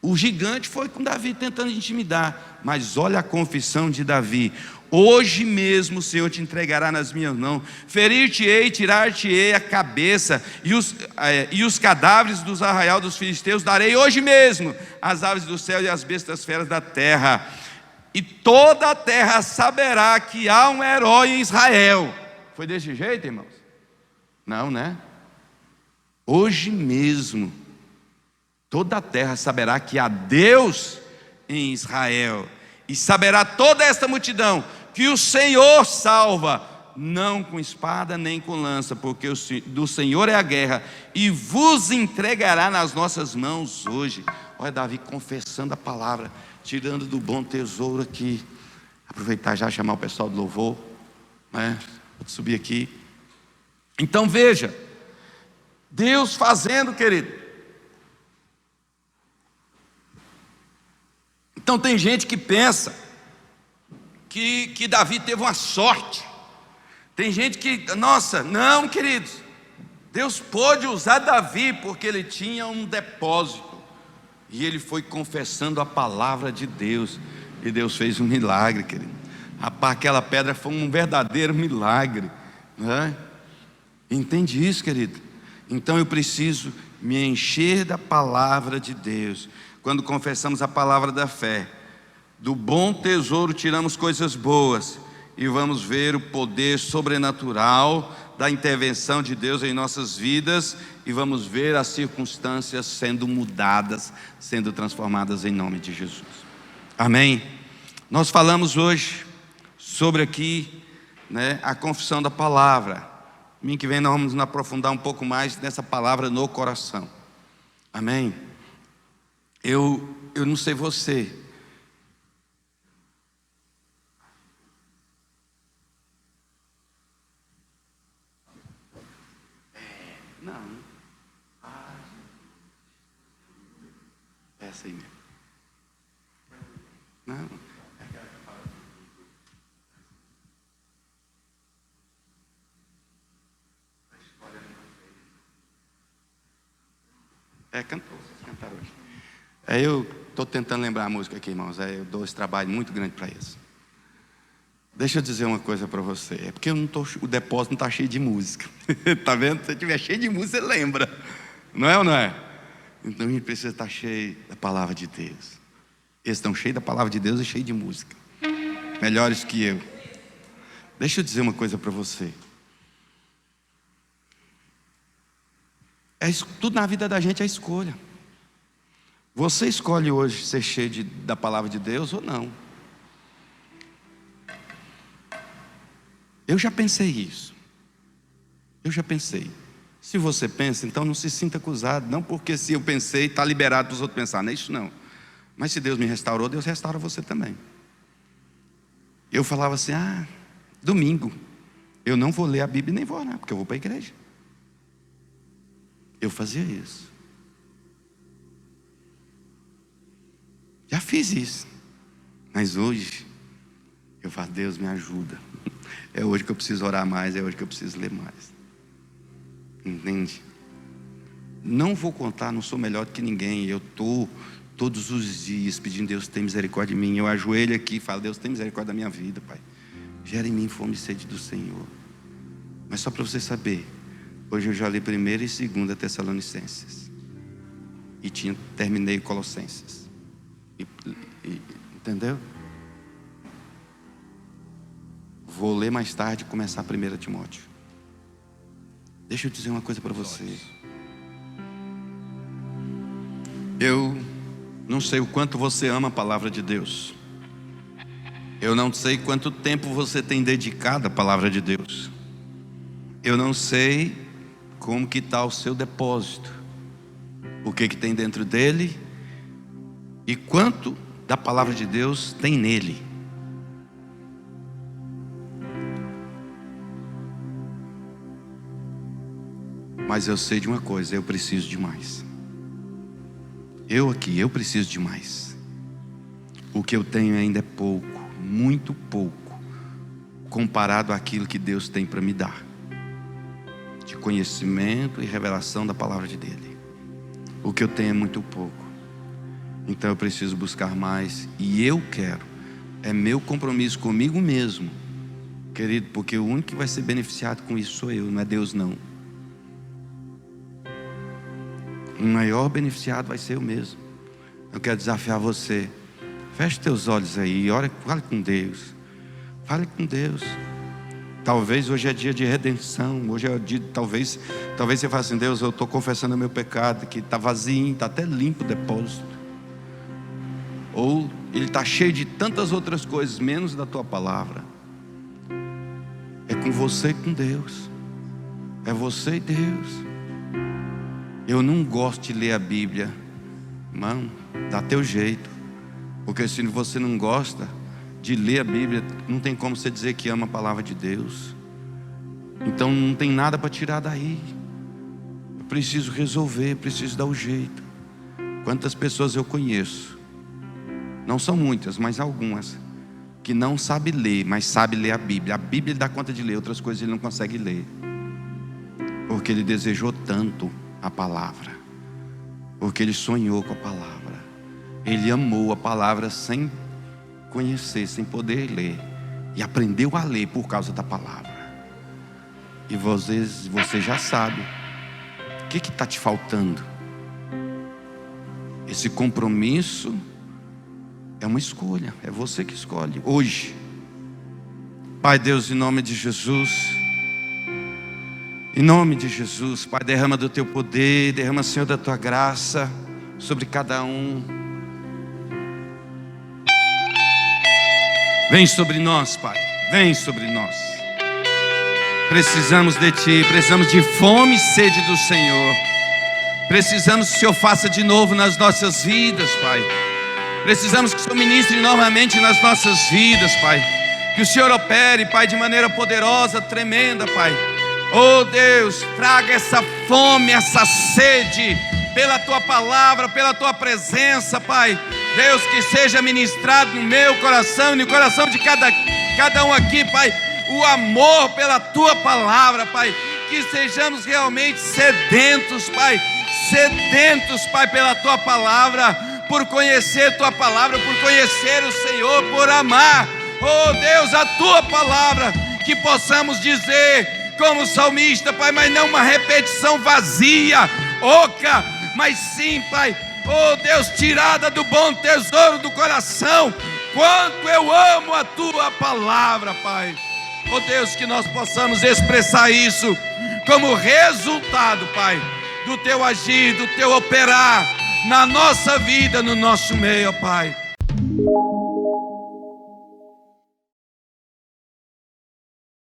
B: O gigante foi com Davi tentando intimidar, mas olha a confissão de Davi: hoje mesmo o Senhor te entregará nas minhas mãos, ferir-te-ei, tirar-te-ei a cabeça, e os cadáveres dos arraial dos filisteus darei hoje mesmo às aves do céu e às bestas feras da terra, e toda a terra saberá que há um herói em Israel. Foi desse jeito, irmãos? Não, né? Hoje mesmo toda a terra saberá que há Deus em Israel, e saberá toda esta multidão que o Senhor salva, não com espada nem com lança, porque do Senhor é a guerra, e vos entregará nas nossas mãos hoje. Olha Davi confessando a palavra, tirando do bom tesouro aqui. Aproveitar já chamar o pessoal do louvor, né? Vou subir aqui. Então veja, Deus fazendo, querido. Então tem gente que pensa que Davi teve uma sorte. Tem gente que, nossa, não, queridos, Deus pôde usar Davi porque ele tinha um depósito, e ele foi confessando a palavra de Deus, e Deus fez um milagre, querido. Rapaz, aquela pedra foi um verdadeiro milagre, né? Entende isso, querido? Então eu preciso me encher da palavra de Deus. Quando confessamos a palavra da fé, do bom tesouro tiramos coisas boas, e vamos ver o poder sobrenatural da intervenção de Deus em nossas vidas, e vamos ver as circunstâncias sendo mudadas, sendo transformadas em nome de Jesus. Amém? Nós falamos hoje sobre aqui, né, a confissão da palavra. Domingo que vem nós vamos nos aprofundar um pouco mais nessa palavra no coração. Amém? Eu não sei você. Não. Essa aí mesmo. Não. Cantou, vocês cantaram hoje. Eu estou tentando lembrar a música aqui, irmãos. Eu dou esse trabalho muito grande para isso. Deixa eu dizer uma coisa para você. É porque eu não tô, o depósito não está cheio de música. Tá vendo? Se estiver cheio de música, você lembra. Não é ou não é? Então a gente precisa estar cheio da palavra de Deus. Eles estão cheios da palavra de Deus e cheios de música. Melhores que eu. Deixa eu dizer uma coisa para você. Tudo na vida da gente é escolha. Você escolhe hoje ser cheio da palavra de Deus ou não. Eu já pensei isso. Eu já pensei. Se você pensa, então não se sinta acusado. Não porque se eu pensei, está liberado para os outros pensar. Não é isso não. Mas se Deus me restaurou, Deus restaura você também. Eu falava assim, domingo eu não vou ler a Bíblia nem vou orar, porque eu vou para a igreja. Eu fazia isso. Já fiz isso. Mas hoje eu falo, Deus me ajuda. É hoje que eu preciso orar mais, é hoje que eu preciso ler mais. Entende? Não vou contar, não sou melhor do que ninguém. Eu estou todos os dias pedindo, Deus tem misericórdia de mim. Eu ajoelho aqui e falo, Deus tem misericórdia da minha vida, Pai. Gera em mim fome e sede do Senhor. Mas só para você saber, hoje eu já li 1ª e 2ª Tessalonicenses. E terminei Colossenses. Entendeu? Vou ler mais tarde e começar 1 Timóteo. Deixa eu dizer uma coisa para você. Eu não sei o quanto você ama a palavra de Deus. Eu não sei quanto tempo você tem dedicado à palavra de Deus. Eu não sei como que está o seu depósito. O que tem dentro dele. E quanto da palavra de Deus tem nele. Mas eu sei de uma coisa, eu preciso de mais. Eu preciso de mais. O que eu tenho ainda é pouco, muito pouco, comparado àquilo que Deus tem para me dar, de conhecimento e revelação da palavra dele. O que eu tenho é muito pouco. Então eu preciso buscar mais. E eu quero, é meu compromisso comigo mesmo, querido, porque o único que vai ser beneficiado com isso sou eu, não é Deus não. O maior beneficiado vai ser eu mesmo. Eu quero desafiar você. Feche teus olhos aí, fale com Deus. Fale com Deus. Talvez hoje é dia de redenção. Hoje é dia, talvez você fale assim, Deus, eu estou confessando o meu pecado, que está vazio, está até limpo o depósito. Ou ele está cheio de tantas outras coisas, menos da tua palavra. É com você e com Deus. É você e Deus. Eu não gosto de ler a Bíblia. Irmão, dá teu jeito. Porque se você não gosta de ler a Bíblia, não tem como você dizer que ama a palavra de Deus. Então não tem nada para tirar daí. Eu preciso resolver, preciso dar o jeito. Quantas pessoas eu conheço, não são muitas, mas algumas, que não sabe ler, mas sabe ler a Bíblia. A Bíblia ele dá conta de ler, outras coisas ele não consegue ler. Porque ele desejou tanto a palavra, porque ele sonhou com a palavra, ele amou a palavra sem conhecer, sem poder ler, e aprendeu a ler por causa da palavra. E você já sabe o que está te faltando. Esse compromisso é uma escolha, é você que escolhe hoje. Pai Deus, em nome de Jesus, em nome de Jesus, Pai, derrama do teu poder, derrama, Senhor, da tua graça sobre cada um. Vem sobre nós, Pai, vem sobre nós. Precisamos de Ti, precisamos de fome e sede do Senhor. Precisamos que o Senhor faça de novo nas nossas vidas, Pai. Precisamos que o Senhor ministre novamente nas nossas vidas, Pai. Que o Senhor opere, Pai, de maneira poderosa, tremenda, Pai. Oh Deus, traga essa fome, essa sede pela Tua palavra, pela Tua presença, Pai. Deus, que seja ministrado no meu coração e no coração de cada um aqui, Pai, o amor pela Tua palavra, Pai. Que sejamos realmente sedentos, Pai, pela Tua palavra, por conhecer Tua palavra, por conhecer o Senhor, por amar Oh Deus, a tua palavra, que possamos dizer como salmista, Pai, mas não uma repetição vazia, oca, mas sim, Pai, oh Deus, tirada do bom tesouro do coração. Quanto eu amo a tua palavra, Pai. Oh Deus, que nós possamos expressar isso como resultado, Pai, do teu agir, do teu operar na nossa vida, no nosso meio, Pai.